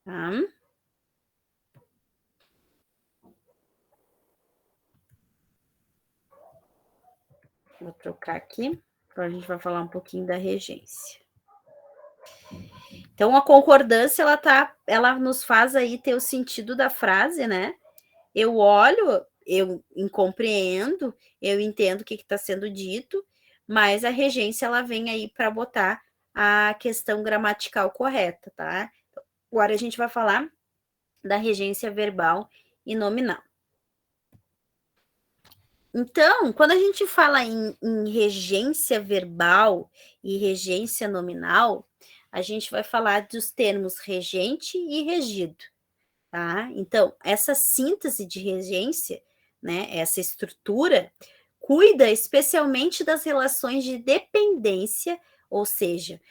Tá? Vou trocar aqui, então a gente vai falar um pouquinho da regência. Então, a concordância, ela nos faz aí ter o sentido da frase, né? Eu olho, eu compreendo, eu entendo o que está sendo dito, mas a regência, ela vem aí para botar a questão gramatical correta, tá? Agora a gente vai falar da regência verbal e nominal. Então, quando a gente fala em regência verbal e regência nominal, a gente vai falar dos termos regente e regido, tá? Então, essa síntese de regência, né, essa estrutura, cuida especialmente das relações de dependência, ou seja,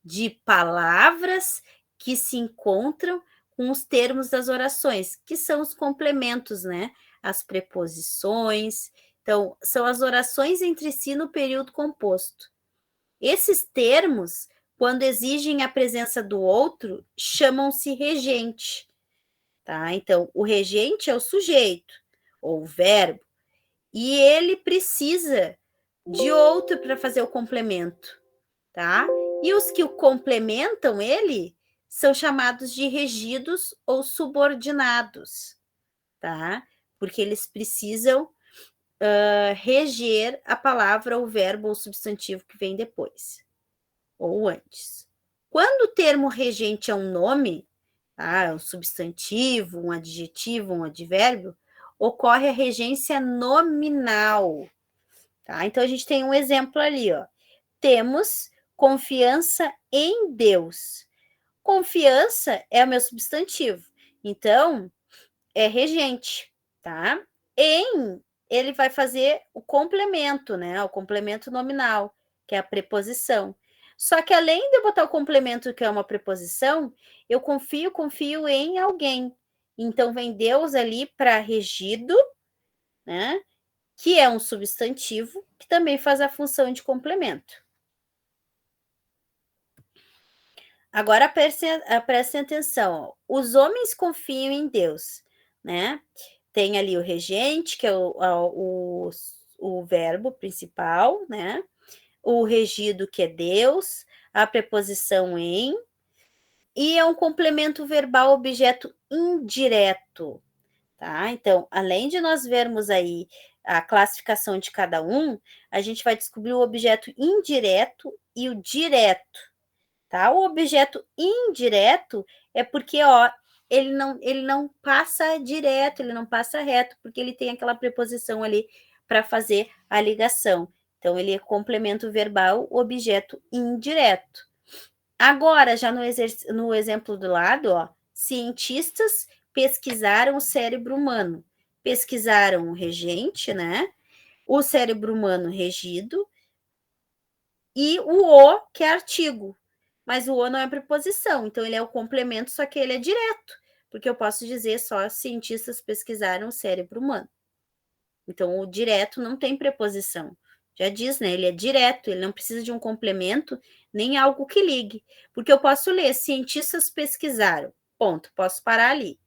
de palavras que se encontram com os termos das orações, que são os complementos, né? As preposições. Então, são as orações entre si no período composto. Esses termos, quando exigem a presença do outro, chamam-se regente, tá? Então, o regente é o sujeito, ou o verbo, e ele precisa de outro para fazer o complemento, tá? E os que o complementam ele são chamados de regidos ou subordinados, tá? Porque eles precisam reger a palavra, o verbo ou substantivo que vem depois, ou antes. Quando o termo regente é um nome, tá? Um substantivo, um adjetivo, um advérbio, ocorre a regência nominal, tá? Então, a gente tem um exemplo ali, Temos confiança em Deus. Confiança é o meu substantivo, então é regente, tá? Ele vai fazer o complemento, né? O complemento nominal, que é a preposição. Só que além de eu botar o complemento, que é uma preposição, eu confio em alguém. Então vem Deus ali para regido, né? Que é um substantivo que também faz a função de complemento. Agora prestem atenção. Os homens confiam em Deus, né? Tem ali o regente, que é o verbo principal, né? O regido, que é Deus, a preposição em, e é um complemento verbal objeto indireto, tá? Então, além de nós vermos aí a classificação de cada um, a gente vai descobrir o objeto indireto e o direto, tá? O objeto indireto é porque, ele não passa direto, ele não passa reto, porque ele tem aquela preposição ali para fazer a ligação. Então, ele é complemento verbal, objeto indireto. Agora, já no exemplo do lado, cientistas pesquisaram o cérebro humano. Pesquisaram o regente, né? o cérebro humano regido e o, que é artigo. Mas o não é preposição, então ele é o complemento, só que ele é direto, porque eu posso dizer só cientistas pesquisaram o cérebro humano. Então, o direto não tem preposição. Já diz, né? Ele é direto, ele não precisa de um complemento, nem algo que ligue. Porque eu posso ler, cientistas pesquisaram, ponto, posso parar ali.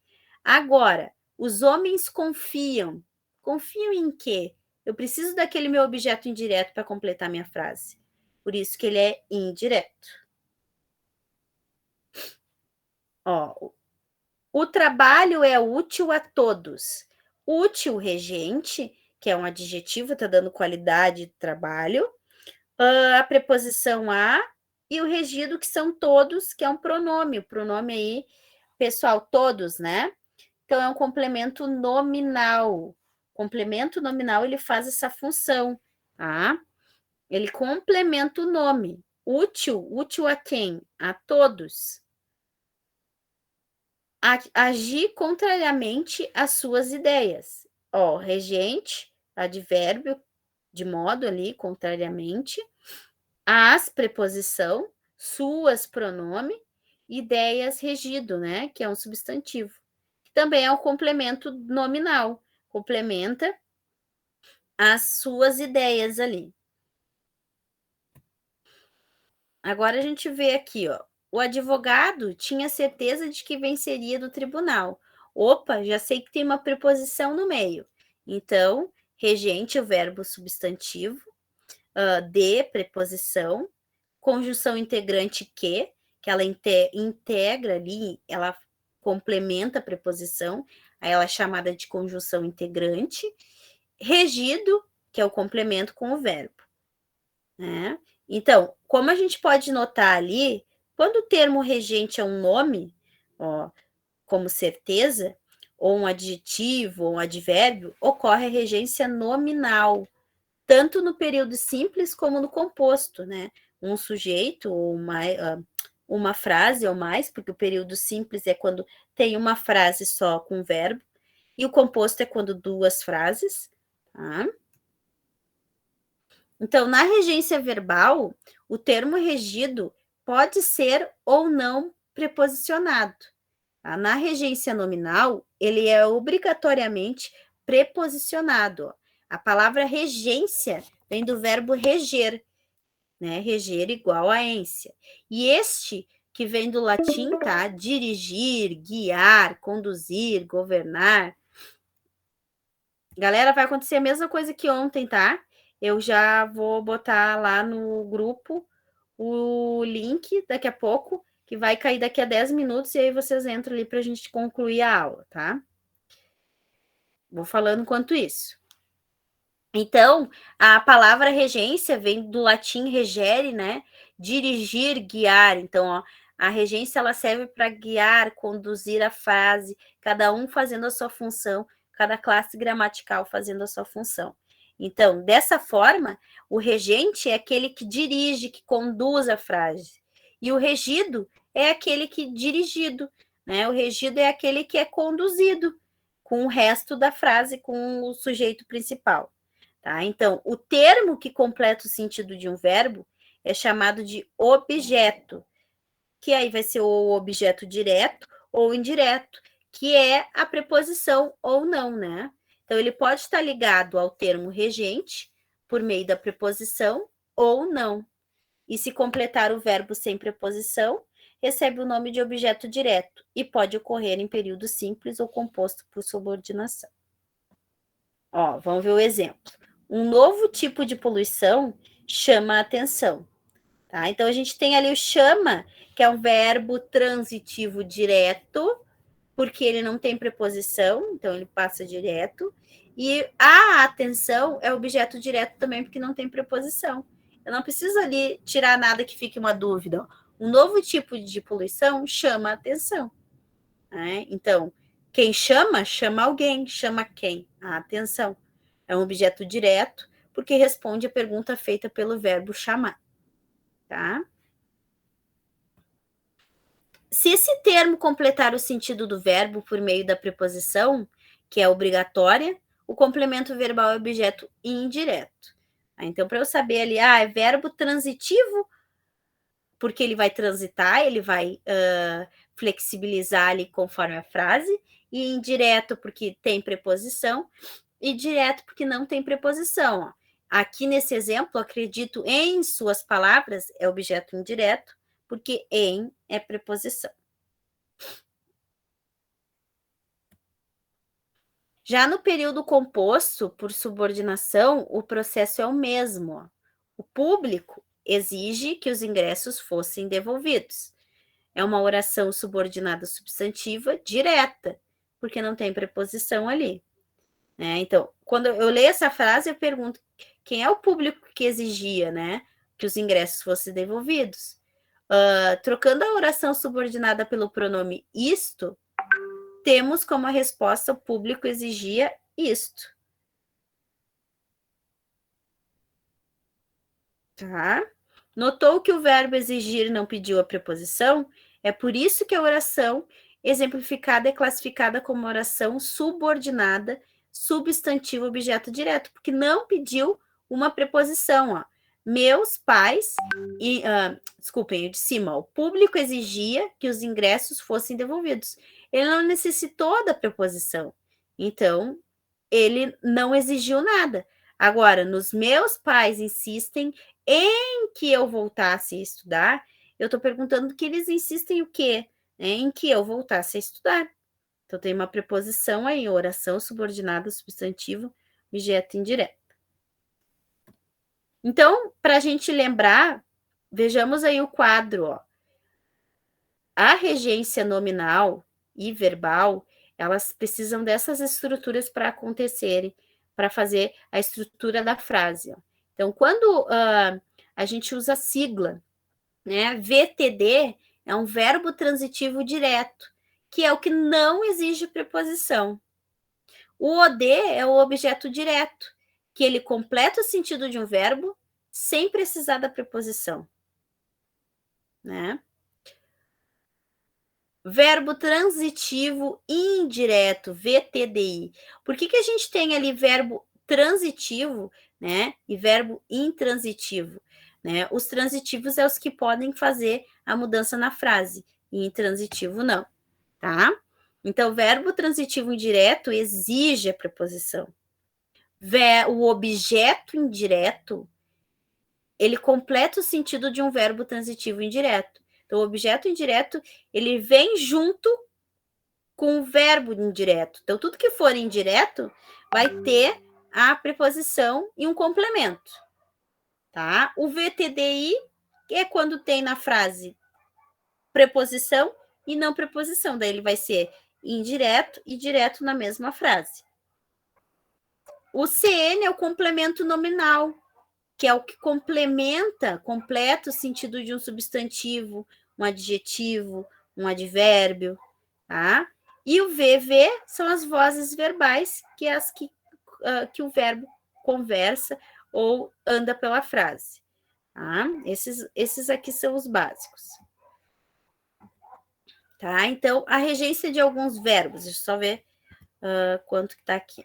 Agora, os homens confiam. Confiam em quê? Eu preciso daquele meu objeto indireto para completar minha frase. Por isso que ele é indireto. Ó, o trabalho é útil a todos. Útil, regente, que é um adjetivo, está dando qualidade de trabalho. A preposição a e o regido, que são todos, que é um pronome. O pronome aí, pessoal, todos, né? Então, é um complemento nominal. Complemento nominal, ele faz essa função, tá? Ele complementa o nome. Útil, útil a quem? A todos. Agir contrariamente às suas ideias. Ó, regente, advérbio, de modo ali, contrariamente. As, preposição. Suas, pronome. Ideias, regido, né? Que é um substantivo. Também é um complemento nominal. Complementa as suas ideias ali. Agora a gente vê aqui, ó. O advogado tinha certeza de que venceria do tribunal. Opa, já sei que tem uma preposição no meio. Então, regente, o verbo substantivo, de, preposição, conjunção integrante que ela integra ali, ela complementa a preposição, aí ela é chamada de conjunção integrante, regido, que é o complemento com o verbo, né? Então, como a gente pode notar ali, quando o termo regente é um nome, ó, como certeza, ou um adjetivo, ou um advérbio, ocorre a regência nominal, tanto no período simples como no composto, né? Um sujeito ou uma frase ou mais, porque o período simples é quando tem uma frase só com verbo, e o composto é quando duas frases, tá? Então, na regência verbal, o termo regido pode ser ou não preposicionado. Tá? Na regência nominal, ele é obrigatoriamente preposicionado. A palavra regência vem do verbo reger, né? Reger igual a ência. E este, que vem do latim, tá? Dirigir, guiar, conduzir, governar. Galera, vai acontecer a mesma coisa que ontem, tá? Eu já vou botar lá no grupo o link daqui a pouco, que vai cair daqui a 10 minutos, e aí vocês entram ali para a gente concluir a aula, tá? Vou falando enquanto isso. Então, a palavra regência vem do latim regere, né? Dirigir, guiar. Então, ó, a regência ela serve para guiar, conduzir a frase, cada um fazendo a sua função, cada classe gramatical fazendo a sua função. Então, dessa forma, o regente é aquele que dirige, que conduz a frase. E o regido é aquele que dirigido, né? O regido é aquele que é conduzido com o resto da frase, com o sujeito principal. Tá? Então, o termo que completa o sentido de um verbo é chamado de objeto, que aí vai ser o objeto direto ou indireto, que é a preposição ou não, né? Então, ele pode estar ligado ao termo regente, por meio da preposição, ou não. E se completar o verbo sem preposição, recebe o nome de objeto direto e pode ocorrer em período simples ou composto por subordinação. Ó, vamos ver o exemplo. Um novo tipo de poluição chama a atenção. Tá? Então, a gente tem ali o chama, que é um verbo transitivo direto, porque ele não tem preposição, então ele passa direto. E a atenção é objeto direto também, porque não tem preposição. Eu não preciso ali tirar nada que fique uma dúvida. Um novo tipo de poluição chama a atenção. Né? Então, quem chama, chama alguém. Chama quem? A atenção. É um objeto direto, porque responde a pergunta feita pelo verbo chamar. Tá? Se esse termo completar o sentido do verbo por meio da preposição, que é obrigatória, o complemento verbal é objeto indireto. Então, para eu saber ali, é verbo transitivo, porque ele vai transitar, ele vai flexibilizar ali conforme a frase, e indireto porque tem preposição, e direto porque não tem preposição. Ó. Aqui nesse exemplo, acredito em suas palavras, é objeto indireto, porque em é preposição. Já no período composto por subordinação, o processo é o mesmo. Ó. O público exige que os ingressos fossem devolvidos. É uma oração subordinada substantiva direta, porque não tem preposição ali. Né? Então, quando eu leio essa frase, eu pergunto quem é o público que exigia, né, que os ingressos fossem devolvidos. Trocando a oração subordinada pelo pronome isto, temos como a resposta o público exigia isto. Tá? Notou que o verbo exigir não pediu a preposição? É por isso que a oração exemplificada é classificada como oração subordinada, substantivo, objeto direto, porque não pediu uma preposição. Ó. Meus pais, desculpem, de cima, o público exigia que os ingressos fossem devolvidos. Ele não necessitou da preposição. Então, ele não exigiu nada. Agora, nos meus pais insistem em que eu voltasse a estudar, eu estou perguntando que eles insistem o quê? Em que eu voltasse a estudar. Então, tem uma preposição aí, oração subordinada, substantivo, objeto indireto. Então, para a gente lembrar, vejamos aí o quadro. Ó. A regência nominal e verbal, elas precisam dessas estruturas para acontecerem, para fazer a estrutura da frase. Ó. Então, quando a gente usa a sigla, né? VTD é um verbo transitivo direto, que é o que não exige preposição. O OD é o objeto direto, que ele completa o sentido de um verbo sem precisar da preposição. Né? Verbo transitivo indireto, VTDI. Por que a gente tem ali verbo transitivo, né? E verbo intransitivo? Né? Os transitivos é os que podem fazer a mudança na frase, e intransitivo não, tá? Então, verbo transitivo indireto exige a preposição. O objeto indireto, ele completa o sentido de um verbo transitivo indireto. Então, o objeto indireto, ele vem junto com o verbo indireto. Então, tudo que for indireto vai ter a preposição e um complemento. Tá? O VTDI é quando tem na frase preposição e não preposição. Daí ele vai ser indireto e direto na mesma frase. O CN é o complemento nominal, que é o que completa o sentido de um substantivo, um adjetivo, um advérbio, tá? E o VV são as vozes verbais, que é as que o verbo conversa ou anda pela frase. Tá? Esses aqui são os básicos. Tá? Então, a regência de alguns verbos, deixa eu só ver quanto que está aqui.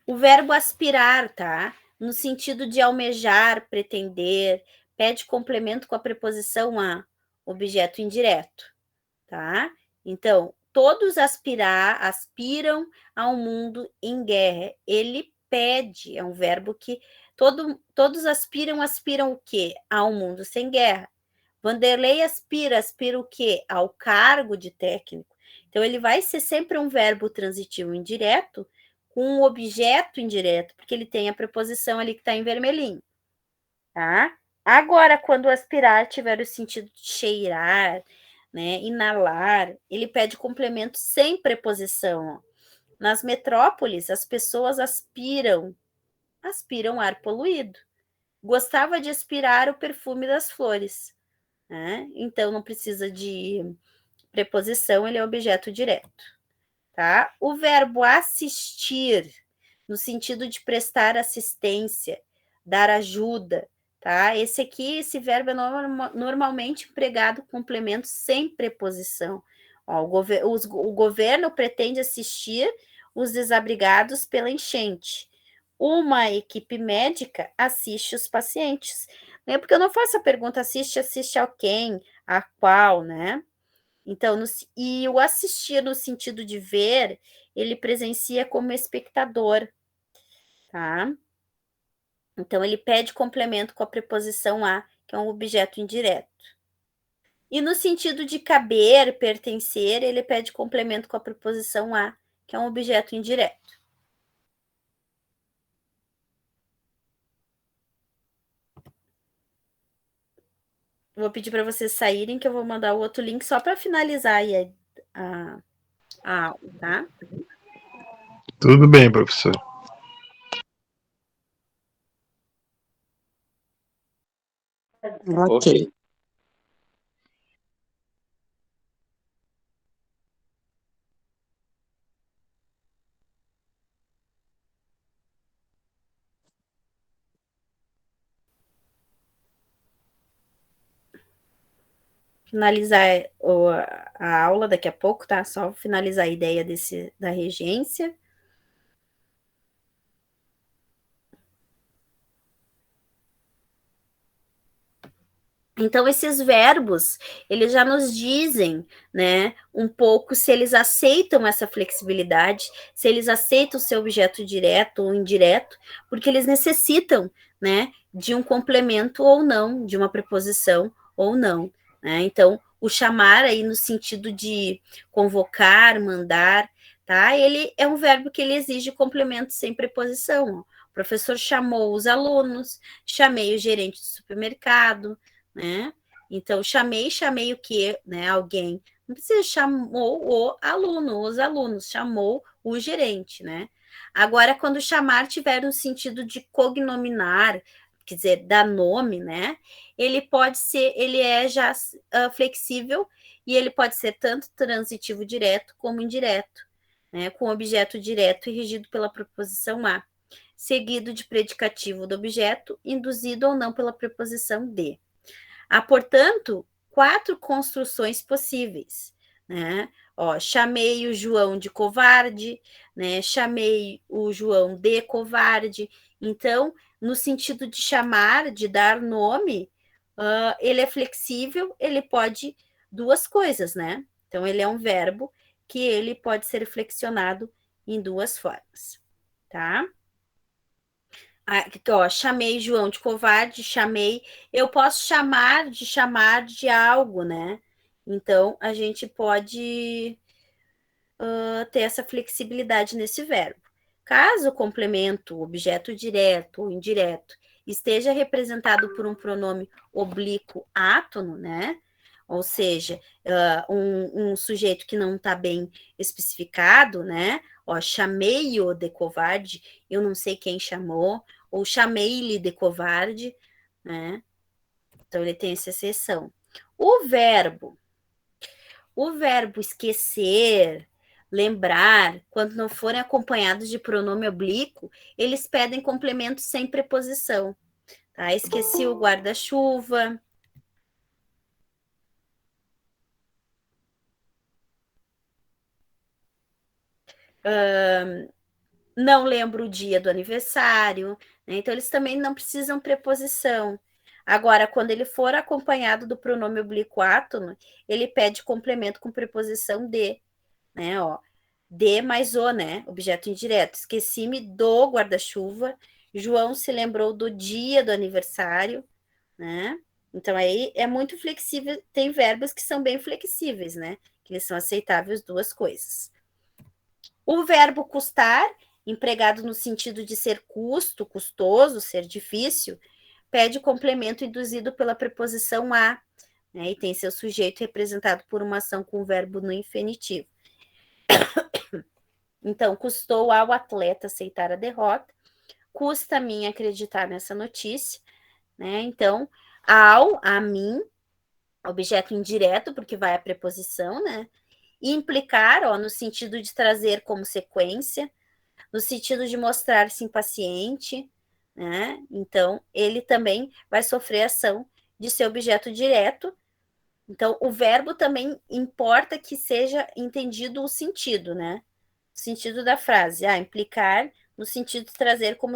O verbo aspirar, tá? No sentido de almejar, pretender, pede complemento com a preposição a, objeto indireto, tá? Então, todos aspiram a um mundo em guerra. Ele pede, é um verbo que todos aspiram o quê? A um mundo sem guerra. Vanderlei aspira o quê? Ao cargo de técnico. Então, ele vai ser sempre um verbo transitivo indireto com um objeto indireto, porque ele tem a preposição ali que está em vermelhinho, tá? Agora, quando aspirar tiver o sentido de cheirar, né, inalar, ele pede complemento sem preposição. Ó. Nas metrópoles, as pessoas aspiram ar poluído. Gostava de aspirar o perfume das flores. Né? Então, não precisa de preposição, ele é objeto direto. Tá? O verbo assistir, no sentido de prestar assistência, dar ajuda, tá? Esse verbo é normalmente empregado com complemento sem preposição. Ó, o governo pretende assistir os desabrigados pela enchente. Uma equipe médica assiste os pacientes. Né? Porque eu não faço a pergunta assiste a quem, a qual, né? Então, e o assistir no sentido de ver, ele presencia como espectador, tá? Então, ele pede complemento com a preposição a, que é um objeto indireto. E no sentido de caber, pertencer, ele pede complemento com a preposição a, que é um objeto indireto. Vou pedir para vocês saírem, que eu vou mandar o outro link só para finalizar aí a aula, tá? Tudo bem, professor. Ok. Finalizar a aula daqui a pouco, tá? Só finalizar a ideia da regência. Então, esses verbos, eles já nos dizem, né, um pouco se eles aceitam essa flexibilidade, se eles aceitam o seu objeto direto ou indireto, porque eles necessitam, né, de um complemento ou não, de uma preposição ou não, né? Então, o chamar aí no sentido de convocar, mandar, tá? Ele é um verbo que ele exige complemento sem preposição. O professor chamou os alunos, chamei o gerente do supermercado, né? Então, chamei o quê? Né? Alguém. Não precisa, chamou o aluno, os alunos, chamou o gerente, né? Agora, quando chamar tiver no sentido de cognominar, quer dizer, dar nome, né? Ele pode ser, ele é já flexível e ele pode ser tanto transitivo direto como indireto, né? Com objeto direto e regido pela preposição a, seguido de predicativo do objeto, induzido ou não pela preposição de. Há, portanto, 4 construções possíveis, né? Ó, chamei o João de covarde, né? Chamei o João de covarde. Então, no sentido de chamar, de dar nome, ele é flexível, ele pode duas coisas, né? Então, ele é um verbo que ele pode ser flexionado em duas formas, tá? Ó, chamei João de covarde, chamei. Eu posso chamar de algo, né? Então, a gente pode ter essa flexibilidade nesse verbo. Caso o complemento, objeto direto ou indireto, esteja representado por um pronome oblíquo átono, né? Ou seja, um sujeito que não está bem especificado, né? Ó, chamei-o de covarde, eu não sei quem chamou, ou chamei-lhe de covarde, né? Então, ele tem essa exceção. O verbo esquecer, lembrar, quando não forem acompanhados de pronome oblíquo, eles pedem complemento sem preposição. Tá? Esqueci o guarda-chuva. Não lembro o dia do aniversário, né? Então eles também não precisam preposição. Agora, quando ele for acompanhado do pronome oblíquo átono, ele pede complemento com preposição de, né? Ó, de mais o, né? Objeto indireto. Esqueci-me do guarda-chuva. João se lembrou do dia do aniversário, né? Então aí é muito flexível. Tem verbos que são bem flexíveis, né? Que eles são aceitáveis duas coisas. O verbo custar, empregado no sentido de ser custo, custoso, ser difícil, pede complemento induzido pela preposição a, né, e tem seu sujeito representado por uma ação com o verbo no infinitivo. Então, custou ao atleta aceitar a derrota, custa a mim acreditar nessa notícia, né? Então, a mim, objeto indireto, porque vai a preposição, né? Implicar, ó, no sentido de trazer como sequência, no sentido de mostrar-se impaciente, né? Então, ele também vai sofrer ação de ser objeto direto. Então, o verbo também importa que seja entendido o sentido, né? O sentido da frase. Implicar no sentido de trazer como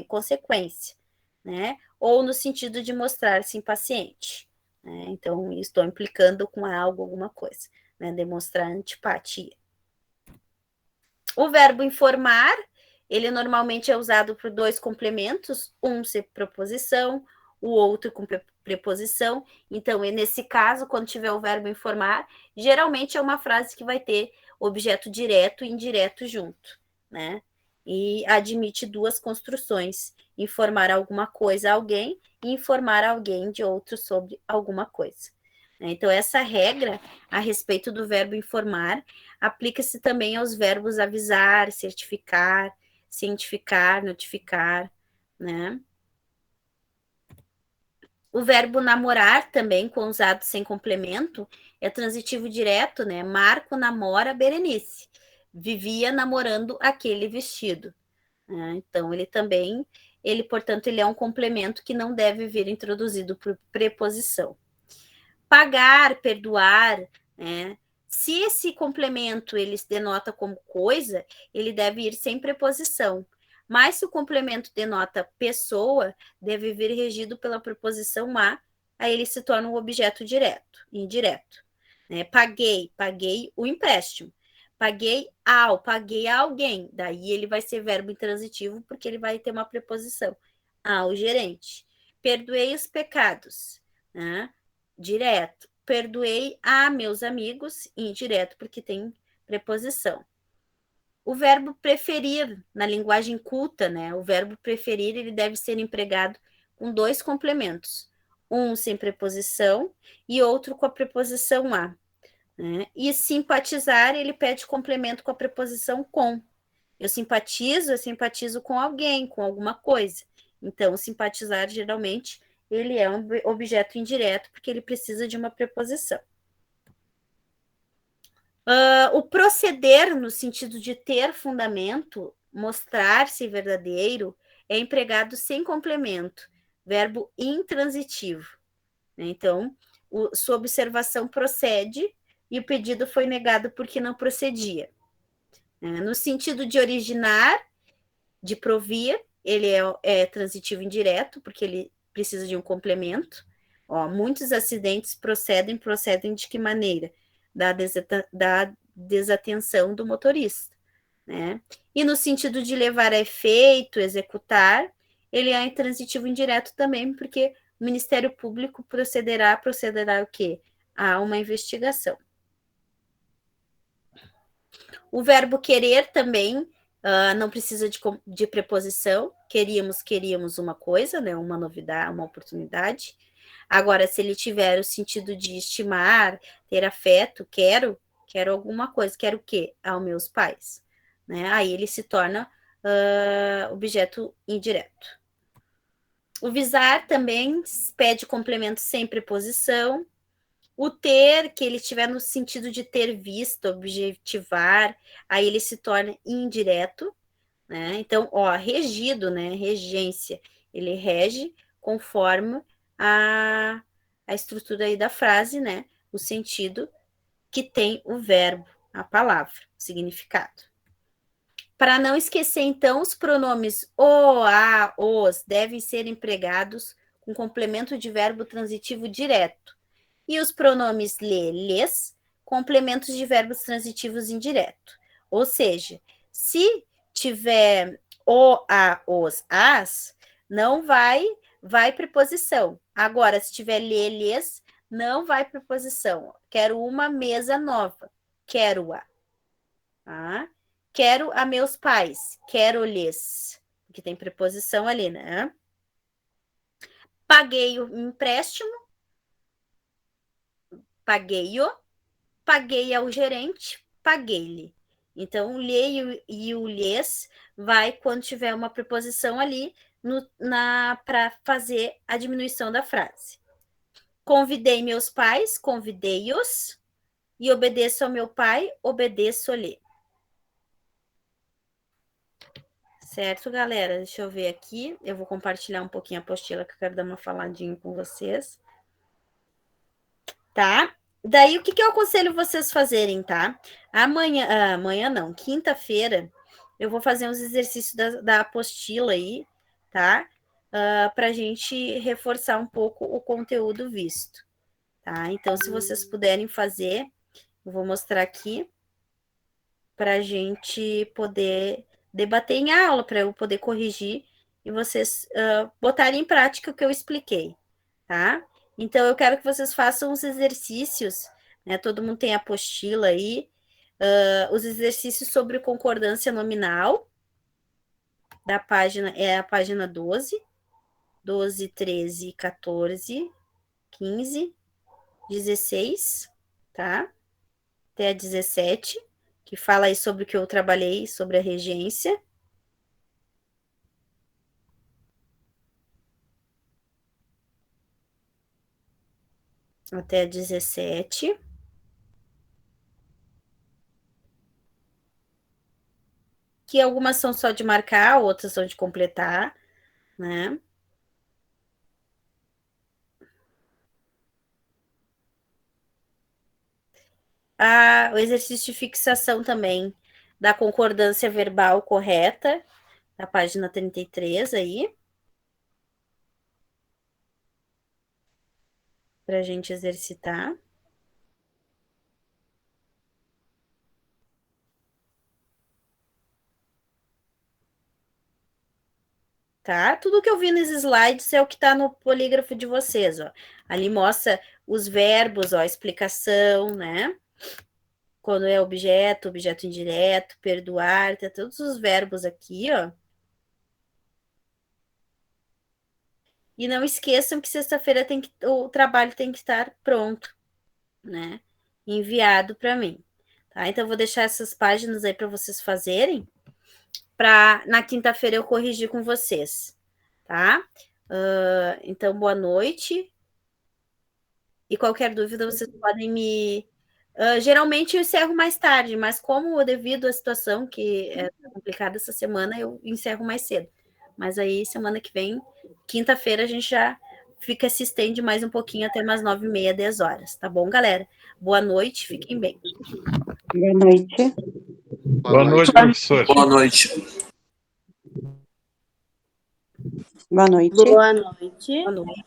consequência, né? Ou no sentido de mostrar-se impaciente. Né? Então, estou implicando com algo, alguma coisa, né? Demonstrar antipatia. O verbo informar, ele normalmente é usado por dois complementos, um ser proposição, o outro com preposição. Então, nesse caso, quando tiver o verbo informar, geralmente é uma frase que vai ter objeto direto e indireto junto, né? E admite duas construções: informar alguma coisa a alguém e informar alguém de outro sobre alguma coisa. Então, essa regra a respeito do verbo informar aplica-se também aos verbos avisar, certificar, cientificar, notificar, né? O verbo namorar também, com usado sem complemento, é transitivo direto, né? Marco namora Berenice. Vivia namorando aquele vestido. Né? Então, portanto, ele é um complemento que não deve vir introduzido por preposição. Pagar, perdoar, né? Se esse complemento ele se denota como coisa, ele deve ir sem preposição. Mas se o complemento denota pessoa, deve vir regido pela preposição a, aí ele se torna um objeto indireto. Né? Paguei o empréstimo. Paguei a alguém. Daí ele vai ser verbo intransitivo, porque ele vai ter uma preposição. Ao gerente. Perdoei os pecados. Né? Direto. Perdoei a meus amigos, indireto, porque tem preposição. O verbo preferir, na linguagem culta, né? O verbo preferir, ele deve ser empregado com dois complementos. Um sem preposição e outro com a preposição a. Né? E simpatizar, ele pede complemento com a preposição com. Eu simpatizo com alguém, com alguma coisa. Então, simpatizar, geralmente, ele é um objeto indireto, porque ele precisa de uma preposição. O proceder, no sentido de ter fundamento, mostrar-se verdadeiro, é empregado sem complemento, verbo intransitivo. Então, sua observação procede e o pedido foi negado porque não procedia. No sentido de originar, de provir, ele é transitivo indireto, porque ele precisa de um complemento. Muitos acidentes procedem de que maneira? Da desatenção do motorista. Né? E no sentido de levar a efeito, executar, ele é intransitivo indireto também, porque o Ministério Público procederá o quê? A uma investigação. O verbo querer também não precisa de preposição. Queríamos uma coisa, né? Uma novidade, uma oportunidade. Agora, se ele tiver o sentido de estimar, ter afeto, quero alguma coisa, quero o quê? Aos meus pais. Né? Aí ele se torna objeto indireto. O visar também pede complemento sem preposição. O ter, que ele estiver no sentido de ter visto, objetivar, aí ele se torna indireto, né? Então, regido, né? Regência, ele rege conforme a estrutura aí da frase, né? O sentido que tem o verbo, a palavra, o significado. Para não esquecer, então, os pronomes o, a, os devem ser empregados com complemento de verbo transitivo direto. E os pronomes lhe, lhes, complementos de verbos transitivos indireto. Ou seja, se tiver o, a, os, as, não vai preposição. Agora, se tiver lhe, lhes, não vai preposição. Quero uma mesa nova. Quero-a. Tá? Quero a meus pais. Quero-lhes. Porque tem preposição ali, né? Paguei o empréstimo. Paguei-o, paguei ao gerente, paguei-lhe. Então, o lhe e o lhes vai quando tiver uma preposição ali para fazer a diminuição da frase. Convidei meus pais, convidei-os, e obedeço ao meu pai, obedeço-lhe. Certo, galera? Deixa eu ver aqui. Eu vou compartilhar um pouquinho a apostila que eu quero dar uma faladinha com vocês. Tá? Daí, o que eu aconselho vocês fazerem, tá? Amanhã não, quinta-feira, eu vou fazer uns exercícios da apostila aí, tá? Para a gente reforçar um pouco o conteúdo visto, tá? Então, se vocês puderem fazer, eu vou mostrar aqui para a gente poder debater em aula, para eu poder corrigir e vocês botarem em prática o que eu expliquei, tá? Então, eu quero que vocês façam os exercícios, né? Todo mundo tem a apostila aí, os exercícios sobre concordância nominal, da página, é a página 12, 13, 14, 15, 16, tá? Até a 17, que fala aí sobre o que eu trabalhei, sobre a regência. Até a 17. Que algumas são só de marcar, outras são de completar, né? O exercício de fixação também da concordância verbal correta, na página 33 aí. Para a gente exercitar. Tá? Tudo que eu vi nos slides é o que está no polígrafo de vocês, ó. Ali mostra os verbos, ó, a explicação, né? Quando é objeto, objeto indireto, perdoar, tá todos os verbos aqui, ó. E não esqueçam que sexta-feira o trabalho tem que estar pronto, né? Enviado para mim. Tá? Então, eu vou deixar essas páginas aí para vocês fazerem, para na quinta-feira eu corrigir com vocês, tá? Então, boa noite. E qualquer dúvida, vocês podem me. Geralmente eu encerro mais tarde, mas como devido à situação que é complicada essa semana, eu encerro mais cedo. Mas aí, semana que vem, quinta-feira, a gente já se estende mais um pouquinho até umas 9h30, 10 horas, tá bom, galera? Boa noite, fiquem bem. Boa noite. Boa noite, professor. Boa noite. Boa noite. Boa noite. Boa noite.